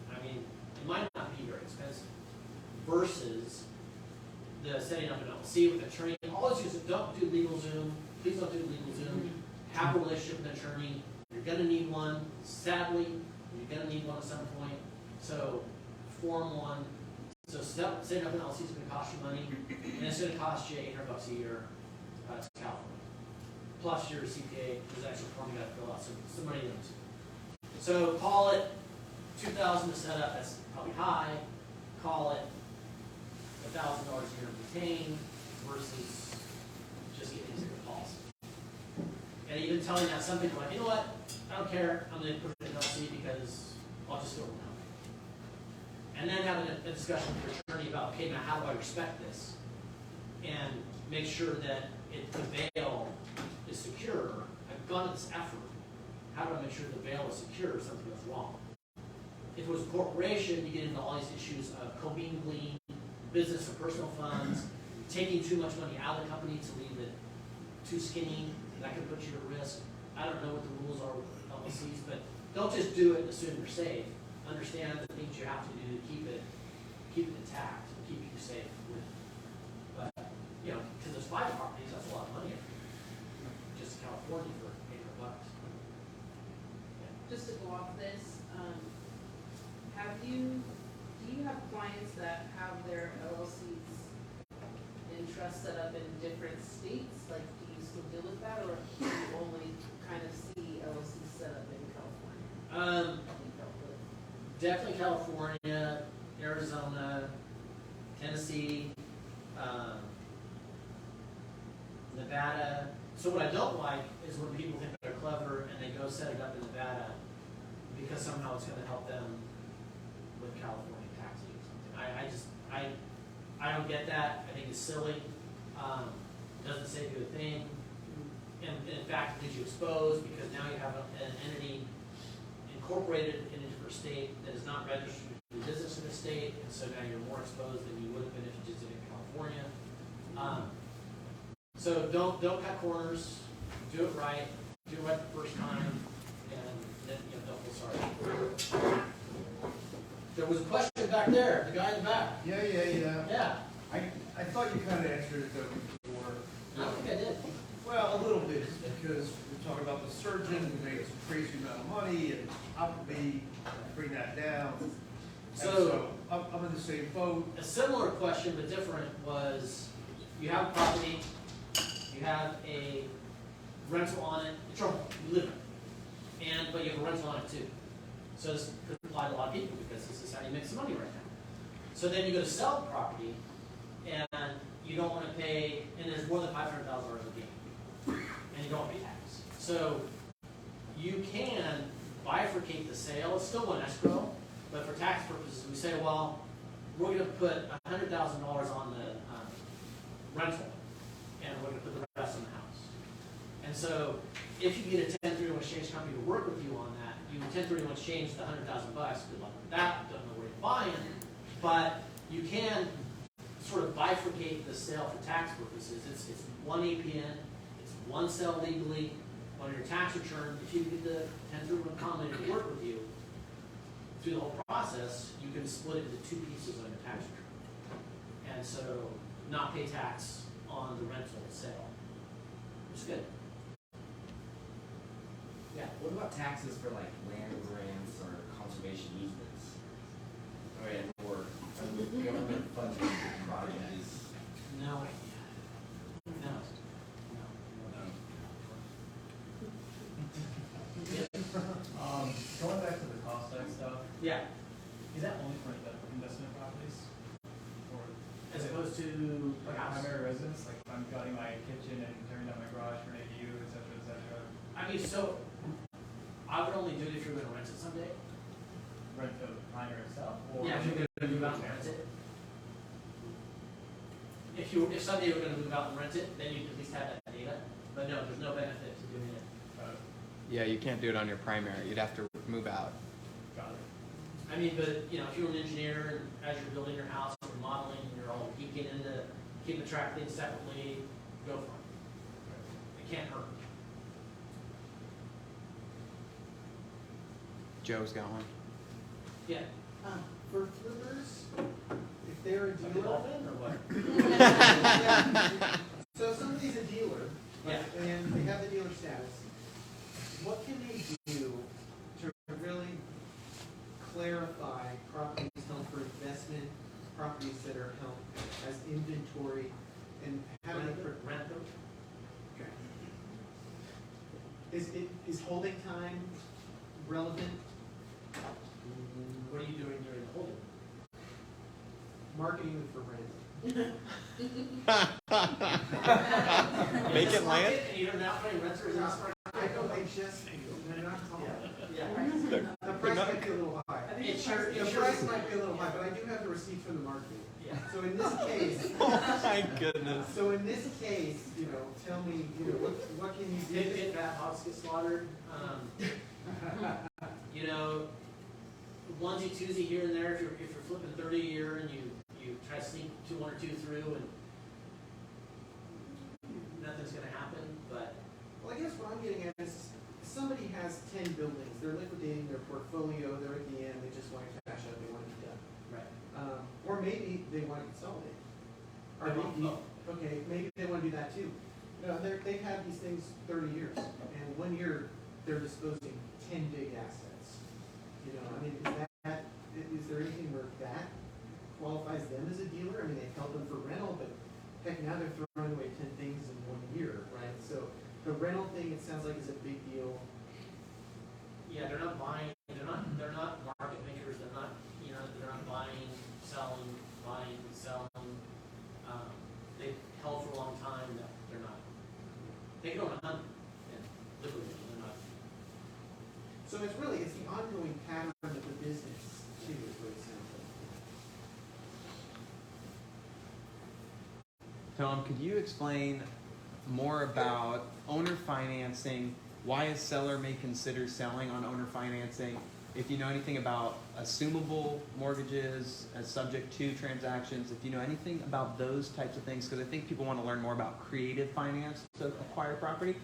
I mean, it might not be very expensive. Versus the setting up an LLC with an attorney. Always use it, don't do legal Zoom. Please don't do legal Zoom. Have a relationship with an attorney. You're gonna need one. Sadly, you're gonna need one at some point. So form one. So setting up an LLC is gonna cost you money, and it's gonna cost you $800 a year to California. Plus your CPA, there's actually a form you gotta fill out, so some money in it. So call it $2,000 to set up, that's probably high. Call it $1,000 a year to retain versus just getting into the policy. And even telling that some people are like, you know what, I don't care, I'm going to put it in LLC because I'll just go with the company. And then having a discussion with your attorney about, okay, now how do I respect this? And make sure that the bail is secure. I've gone to this effort. How do I make sure the bail is secure if something goes wrong? If it was a corporation, you get into all these issues of commingling, business and personal funds, taking too much money out of the company to leave it too skinny, that could put you at risk. I don't know what the rules are with LLCs, but don't just do it and assume you're safe. Understand the things you have to do to keep it intact and keep you safe. But, you know, because there's 5 properties, that's a lot of money just in California for $800. Just to go off this, do you have clients that have their LLCs in trust set up in different states? Like, do you still deal with that, or do you only kind of see LLCs set up in California? Definitely California, Arizona, Tennessee, Nevada. So what I don't like is when people think they're clever and they go set it up in Nevada because somehow it's going to help them with California taxing or something. I don't get that. I think it's silly. Doesn't save you a thing. and in fact, it leaves you exposed because now you have an entity incorporated in a different state that is not registered to do business in the state, and so now you're more exposed than you would have been if you just did it in California. So don't cut corners. Do it right. Do it right the first time, and then don't feel sorry. There was a question back there. The guy in the back. Yeah. I thought you kind of answered it though before. I don't think I did. Well, a little bit, because we're talking about the surgeon who made a crazy amount of money, and how could we bring that down? So I'm in the same boat. A similar question, but different, was you have a property, you have a rental on it, it's your home, you live in it, but you have a rental on it too. So this could apply to a lot of people because this is how you make some money right now. So then you go to sell the property, and you don't want to pay, and there's more than $500,000 of gain, and you don't pay tax. So you can bifurcate the sale. It's still an escrow, but for tax purposes, we say, well, we're going to put $100,000 on the rental, and we're going to put the rest on the house. And so if you get a 1031 exchange company to work with you on that, you 1031 exchange the $100,000. Good luck with that. Don't know where you're buying, but you can sort of bifurcate the sale for tax purposes. It's one APN, it's one sale legally. On your tax return, if you get the 1031 company to work with you through the whole process, you can split it into two pieces on your tax return. And so not pay tax on the rental sale. It's good. Yeah, what about taxes for like land grants or conservation easements? Or government funded projects? No. Going back to the cost side stuff. Yeah. Is that only for the investment properties? Or as opposed to like a primary residence? Like if I'm gutting my kitchen and tearing down my garage for an ADU, et cetera, et cetera. I mean, so I would only do it if you're going to rent it someday. Rent the primary itself? Or Yeah, if you're going to move out and rent it. If someday you're going to move out and rent it, then you at least have that data. But no, there's no benefit to doing it. Yeah, you can't do it on your primary. You'd have to move out. Got it. I mean, but if you're an engineer and as you're building your house or modeling, you're all geeking into keeping track of things separately, go for it. It can't hurt. Joe's got one. Yeah. For flippers, if they're a Like a dealer, dolphin or what? Yeah. So somebody's a dealer, Yeah. and they have the dealer status. What can they do to really clarify properties held for investment, properties that are held as inventory, and how do they rent them? Okay. Is holding time relevant? What are you doing during the holding? Marketing them for rent. Vacant land? And you don't know how many renters in this market? I know they just, they're not tall. Yeah. The price might be a little high. It's The price might be a little high, but I do have the receipts from the marketing. Yeah. So in this case. Oh my goodness. So in this case, tell me, what can you do? If that house gets slaughtered, onesie twosie here and there. If you're flipping 30 a year and you try to sneak one or two through, and nothing's going to happen. But Well, I guess what I'm getting at is somebody has 10 buildings. They're liquidating their portfolio. They're at the end. They just want to cash out. They want to be done. right. Or maybe they want to consolidate. Or They want maybe, both. okay, maybe they want to do that too. They've had these things 30 years, and 1 year they're disposing 10 big assets. Is there anything where that qualifies them as a dealer? I mean, they've held them for rental, but heck, now they're throwing away 10 things in 1 year, right? So the rental thing, it sounds like is a big deal. Yeah, they're not buying. They're not market makers. They're not. They're not buying, selling. They've held for a long time. No, they're not. They can own 100 and live with it. They're not. So it's the ongoing pattern of the business too, is what it sounds like. Tom, could you explain more about owner financing, why a seller may consider selling on owner financing, if you know anything about assumable mortgages as subject to transactions, if you know anything about those types of things, because I think people want to learn more about creative finance to acquire property.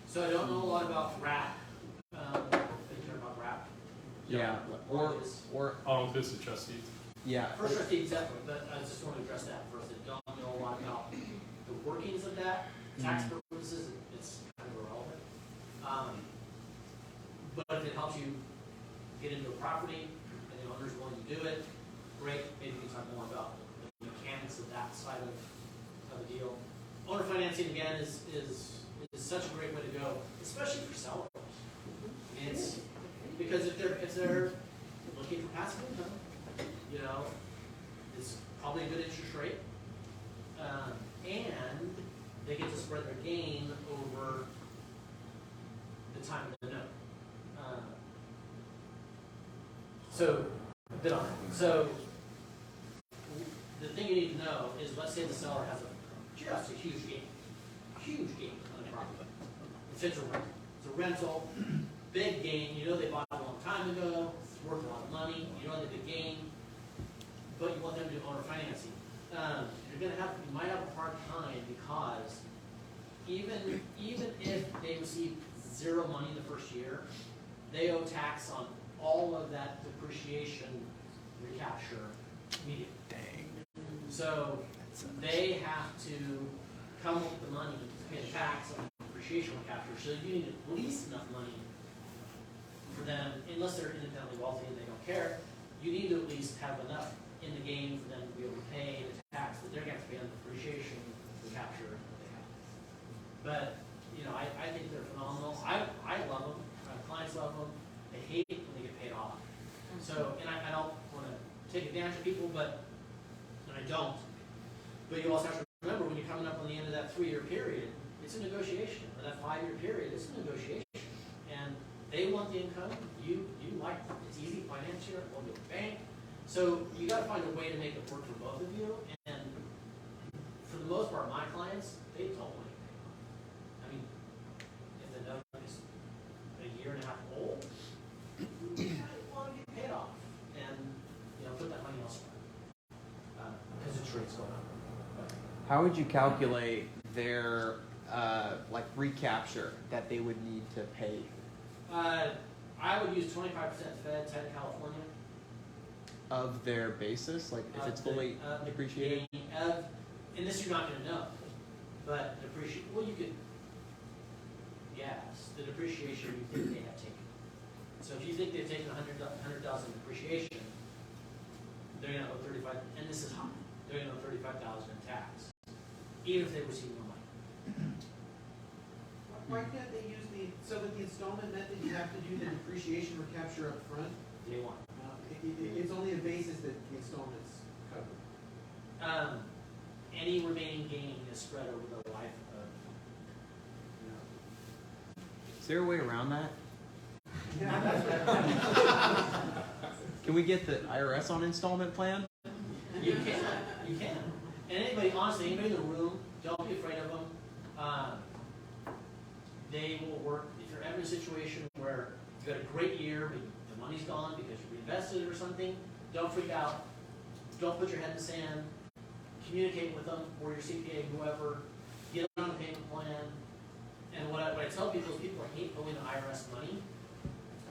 So I don't know a lot about RAP. Thinking about RAP. Yeah, or Oh, this is trustee. yeah. First trustee, exactly, but I just want to address that first. I don't know a lot about the workings of that. Tax purposes, it's kind of irrelevant. But if it helps you get into a property and the owner's willing to do it, great. Maybe we can talk more about the mechanics of that side of the deal. Owner financing, again, is such a great way to go, especially for sellers. It's because if they're looking for passive income, you know, it's probably a good interest rate, and they get to spread their gain over the time of the note. So, a bit on it. So, the thing you need to know is, let's say the seller has just a huge gain on the property. It's a rental, big gain. You know they bought it a long time ago. It's worth a lot of money. You know they did gain, but you want them to do owner financing. You might have a hard time because even if they receive zero money the first year, they owe tax on all of that depreciation recapture immediately. Dang. So they have to come up with the money to pay the tax on depreciation recapture. So you need at least enough money for them, unless they're independently wealthy and they don't care, you need to at least have enough in the game for them to be able to pay the tax that they're going to have to pay on the depreciation recapture that they have. But, you know, I think they're phenomenal. I love them. My clients love them. They hate it when they get paid off. So, and I don't want to take advantage of people, and I don't. But you also have to remember, when you're coming up on the end of that 3-year period, it's a negotiation. Or that 5-year period, it's a negotiation. And they want the income. You like them. It's easy financier, or go to the bank. So you got to find a way to make it work for both of you. And for the most part, my clients, they don't want to pay. I mean, if the note is a year and a half old, you want to get paid off and, you know, put that money elsewhere because the rate's going up. How would you calculate their like recapture that they would need to pay? I would use 25% Fed, Ted, California. Of their basis, like if it's fully depreciated? And this you're not going to know, but well, you could guess the depreciation you think they have taken. So if you think they've taken 100,000 depreciation, they're going to owe 35, and this is high. They're going to owe 35,000 in tax, even if they receive no money. Why can't they use so with the installment method, you have to do the depreciation recapture up front? Day one. It's only a basis that the installments cover. Any remaining gain is spread over the life of. Is there a way around that? Can we get the IRS on installment plan? You can. And anybody, honestly, anybody in the room, don't be afraid of them. They will work. If you're having a situation where you've got a great year, but the money's gone because you reinvested it or something, don't freak out. Don't put your head in the sand. Communicate with them or your CPA, whoever. Get on a payment plan. And what I tell people is people hate owing the IRS money,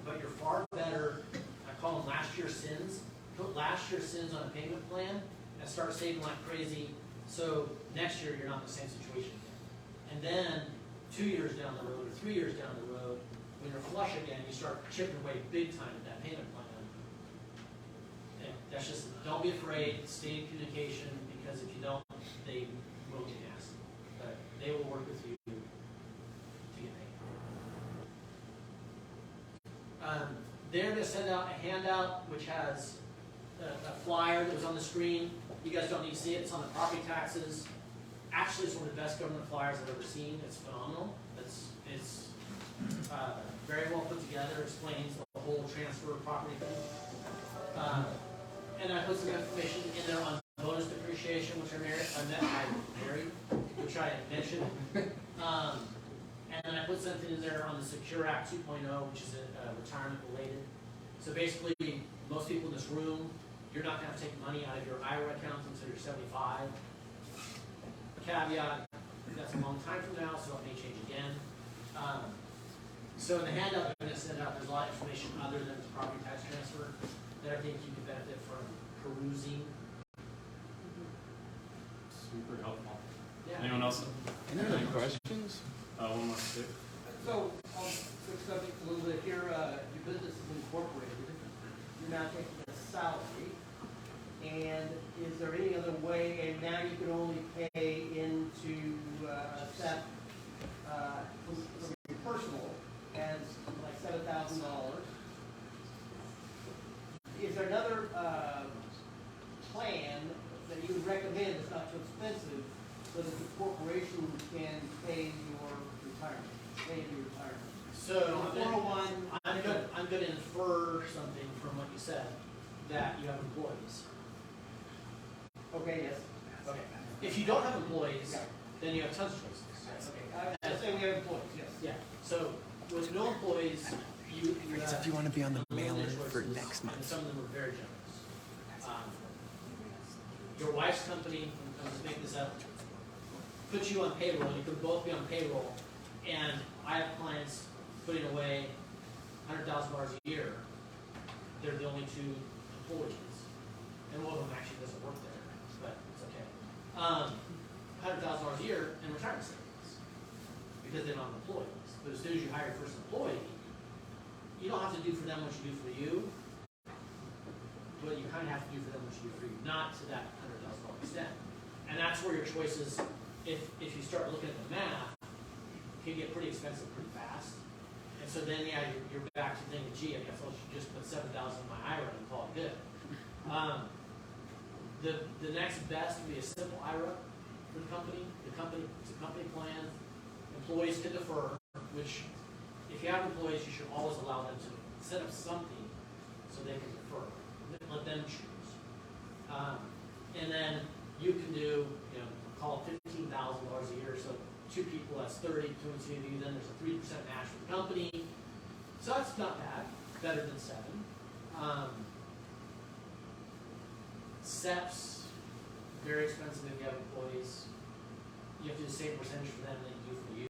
but you're far better. I call them last year's sins. Put last year's sins on a payment plan and start saving like crazy. So next year you're not in the same situation again. And then 2 years down the road or 3 years down the road, when you're flush again, you start chipping away big time at that payment plan. And that's just, don't be afraid, stay in communication, because if you don't, they will get nasty. But they will work with you to get paid. They're going to send out a handout which has a flyer that was on the screen. You guys don't need to see it. It's on the property taxes. Actually, it's one of the best government flyers I've ever seen. It's phenomenal. It's very well put together. Explains the whole transfer of property. And I put some information in there on bonus depreciation, which I met by Mary, which I had mentioned. And then I put something in there on the Secure Act 2.0, which is retirement related. So basically, most people in this room, you're not going to take money out of your IRA account until you're 75. Caveat, that's a long time from now, so it may change again. So in the handout I'm going to send out, there's a lot of information other than the property tax transfer that I think you can benefit from perusing. Super helpful. Yeah. Anyone else? Any other questions? One more stick. So, I'll switch subjects a little bit here. Your business is incorporated. You're now taking a salary. And is there any other way, and now you can only pay into SEP from your personal as like $7,000. Is there another plan that you would recommend that's not too expensive so that the corporation can pay your retirement, pay your retirement? So I'm 401, going to infer something from what you said, that you have employees. Okay, yes. Okay. If you don't have employees, then you have tons of choices. Okay. I say we have employees, yes. Yeah. So with no employees, you So if you want to be on the mailer for choices, next and month. some of them are very generous. Your wife's company, I'm just making this up, puts you on payroll. You can both be on payroll, and I have clients putting away $100,000 a year. They're the only two employees, and one of them actually doesn't work there, but it's okay. $100,000 a year in retirement savings because they don't have employees. But as soon as you hire your first employee, you don't have to do for them what you do for you, but you kind of have to do for them what you do for you, not to that $100,000 extent. And that's where your choices, if you start looking at the math, can get pretty expensive pretty fast. And so then, yeah, you're back to thinking, gee, I guess I should just put $7,000 in my IRA and call it good. The next best would be a simple IRA for the company. It's a company plan. Employees can defer, which if you have employees, you should always allow them to set up something so they can defer. Let them choose. And then you can do, call it $15,000 a year. So two people, that's 30, between two of you, then there's a 3% match for the company. So that's not bad, better than 7. SEPs, very expensive if you have employees. You have to do the same percentage for them that you do for you.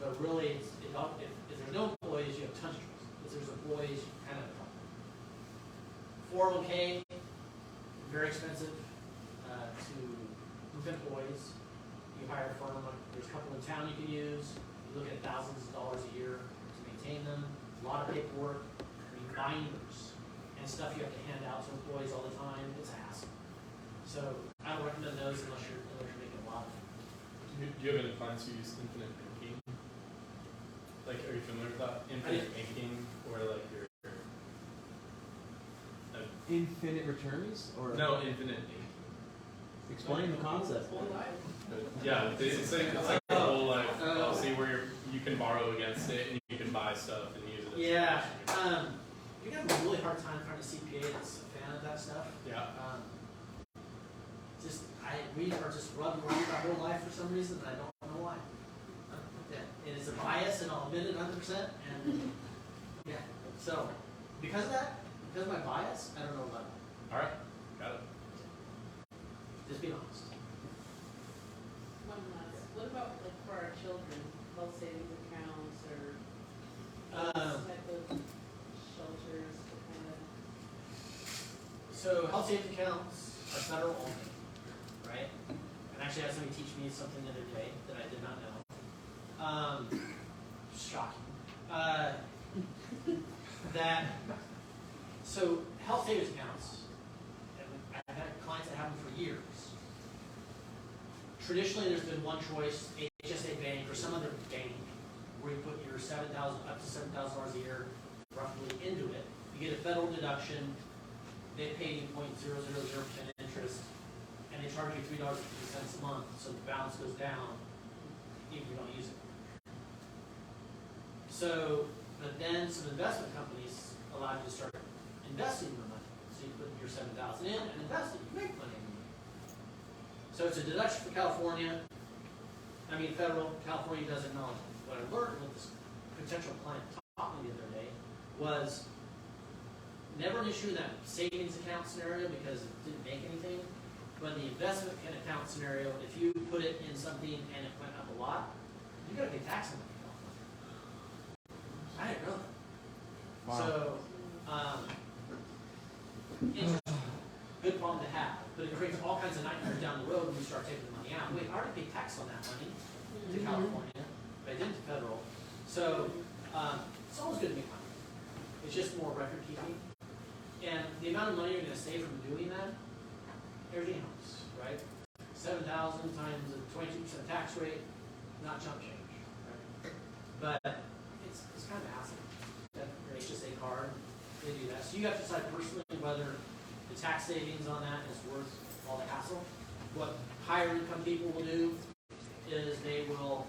But really, if there's no employees, you have tons of choices. If there's employees, you kind of have a 401k, very expensive with employees. You hire a firm, there's a couple in town you can use. You look at thousands of dollars a year to maintain them. A lot of paperwork, reminders, and stuff you have to hand out to employees all the time. It's a hassle. So I don't recommend those unless you're making a lot of them. Do you have any clients who use infinite banking? Like, are you familiar with that? Infinite banking, or like your Infinite returns? Or no, infinite banking. Explain the concept. Yeah, it's like a whole like policy where you can borrow against it and you can buy stuff and use it. Yeah. You're gonna have a really hard time finding a CPA that's a fan of that stuff. Yeah. We are just rubbing around our whole life for some reason, and I don't know why. It is a bias, and I'll admit it 100%. And yeah, so because of that, because of my bias, I don't know about it. All right, got it. Just be honest. One last, what about like for our children, health savings accounts or type of shelters to kind of? So health savings accounts are federal only, right? And actually I had somebody teach me something the other day that I did not know. Shocking. So health savings accounts, I've had clients that have them for years. Traditionally, there's been one choice, HSA Bank or some other bank, where you put your up to $7,000 a year roughly into it. You get a federal deduction, they pay you 0.000% interest, and they charge you $3.50 a month, so the balance goes down if you don't use it. So, but then some investment companies allow you to start investing your money. So you put your $7,000 in and invest it. You make money. So it's a deduction for California. I mean, federal. California does acknowledge it. What I learned with this potential client taught me the other day was never an issue in that savings account scenario because it didn't make anything. But in the investment account scenario, if you put it in something and it went up a lot, you got to pay tax on it. I didn't know that. Wow. So, interesting. Good problem to have, but it creates all kinds of nightmares down the road when you start taking the money out. Wait, I already paid tax on that money to California, but I didn't to federal. So, it's always good to make money. It's just more record keeping. And the amount of money you're going to save from doing that, everything helps, right? 7,000 times a 22% tax rate, not chump change, right? But it's kind of hassle. That your HSA card, they do that. So you have to decide personally whether the tax savings on that is worth all the hassle. What higher income people will do is they will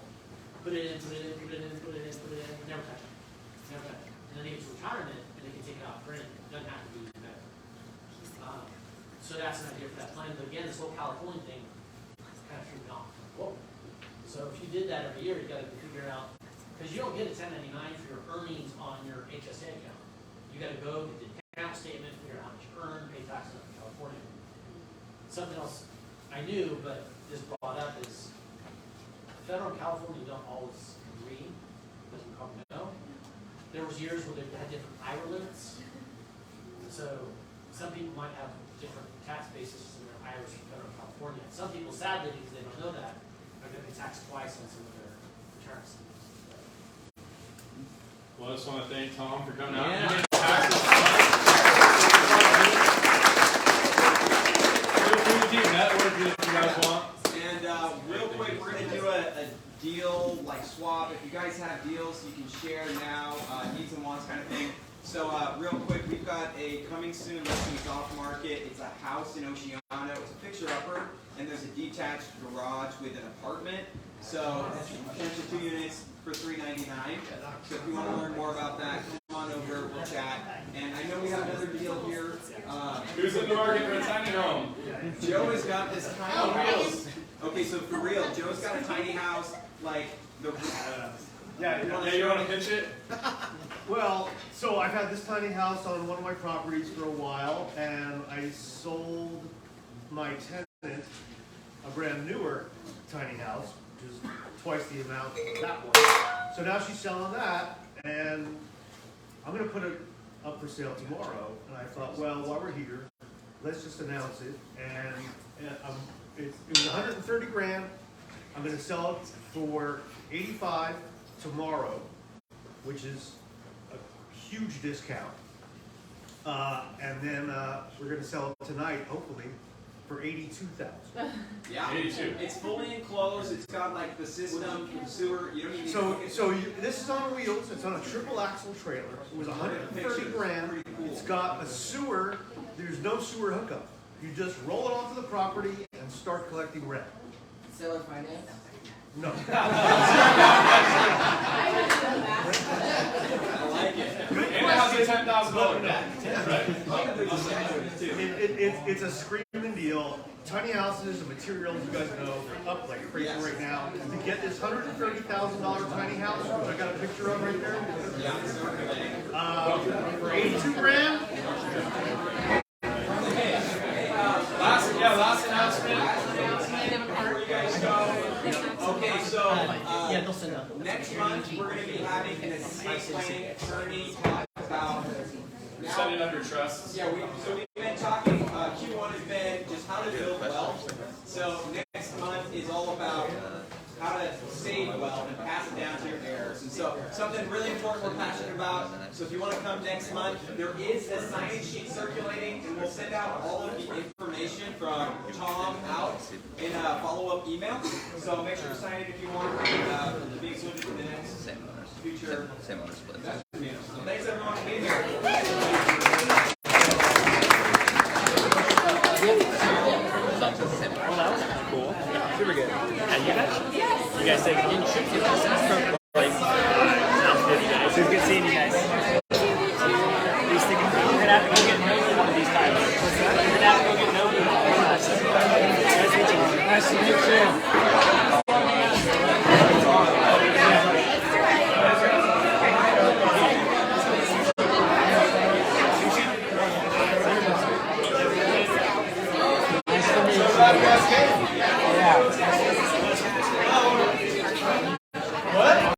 put it in, never touch it. Never touch it. And then they get to retirement and they can take it out. Granted, it doesn't have to be better. So that's an idea for that plan. But again, this whole California thing kind of threw me off. Whoa. So if you did that every year, you got to figure out, because you don't get a 1099 for your earnings on your HSA account. You got to go get the account statement, figure out how much you earn, pay taxes on California. Something else I knew, but just brought up is federal and California don't always agree, as we probably know. There was years where they had different IRA limits. So some people might have different tax bases in their IRAs from federal and California. Some people, sadly, because they don't know that, are going to be taxed twice on some of their returns. Well, I just want to thank Tom for coming out. Yeah. Feel free to keep networking if you guys want. And real quick, we're going to do a deal like swap. If you guys have deals, you can share now, needs and wants kind of thing. So real quick, we've got a coming soon listing off market. It's a house in Oceano. It's a fixer-upper, and there's a detached garage with an apartment. So potential 2 units for $399. So if you want to learn more about that, come on over, we'll chat. And I know we have another deal here. Who's in the market for a tiny home? Joe has got this tiny house. Okay, so for real, Joe's got a tiny house like the. Yeah, you want to pitch it? Well, so I've had this tiny house on one of my properties for a while, and I sold my tenant a brand newer tiny house, which is twice the amount of that one. So now she's selling that, and I'm going to put it up for sale tomorrow. And I thought, well, while we're here, let's just announce it. And it was 130 grand. I'm going to sell it for 85 tomorrow, which is a huge discount. And then we're going to sell it tonight, hopefully, for $82,000. Yeah, 82. It's fully enclosed. It's got like the system, the sewer. You don't need This is on wheels. It's on a triple axle trailer. It was 130 grand. It's got a sewer. There's no sewer hookup. You just roll it onto the property and start collecting rent. Seller finance? No. I like it. And it has a $10,000 It's a screaming deal. Tiny houses and materials, you guys know, they're up like crazy right now. To get this $130,000 tiny house, which I got a picture of right there, for 82 grand. Last announcement. Okay, so next month we're going to be having an estate planning attorney talk about. Set it under trust. Yeah, we've been talking. Q1 has been just how to build wealth. So next month is all about how to save wealth and pass it down to your heirs. And so something really important we're passionate about. So if you want to come next month, there is a sign-in sheet circulating, and we'll send out all of the information from Tom out in a follow-up email. So make sure to sign in if you want to be included in the next future. Same owner split. Thanks everyone for being here. Oh, that was cool. Super good. Yeah, you guys take it. Sounds good, you guys. It was good seeing you guys. Please stick around. We're going to have to go get Nobu one of these times. We're going to have to go get Nobu one of these times. Nice to meet you. Nice to meet you. Nice to meet you. Yeah.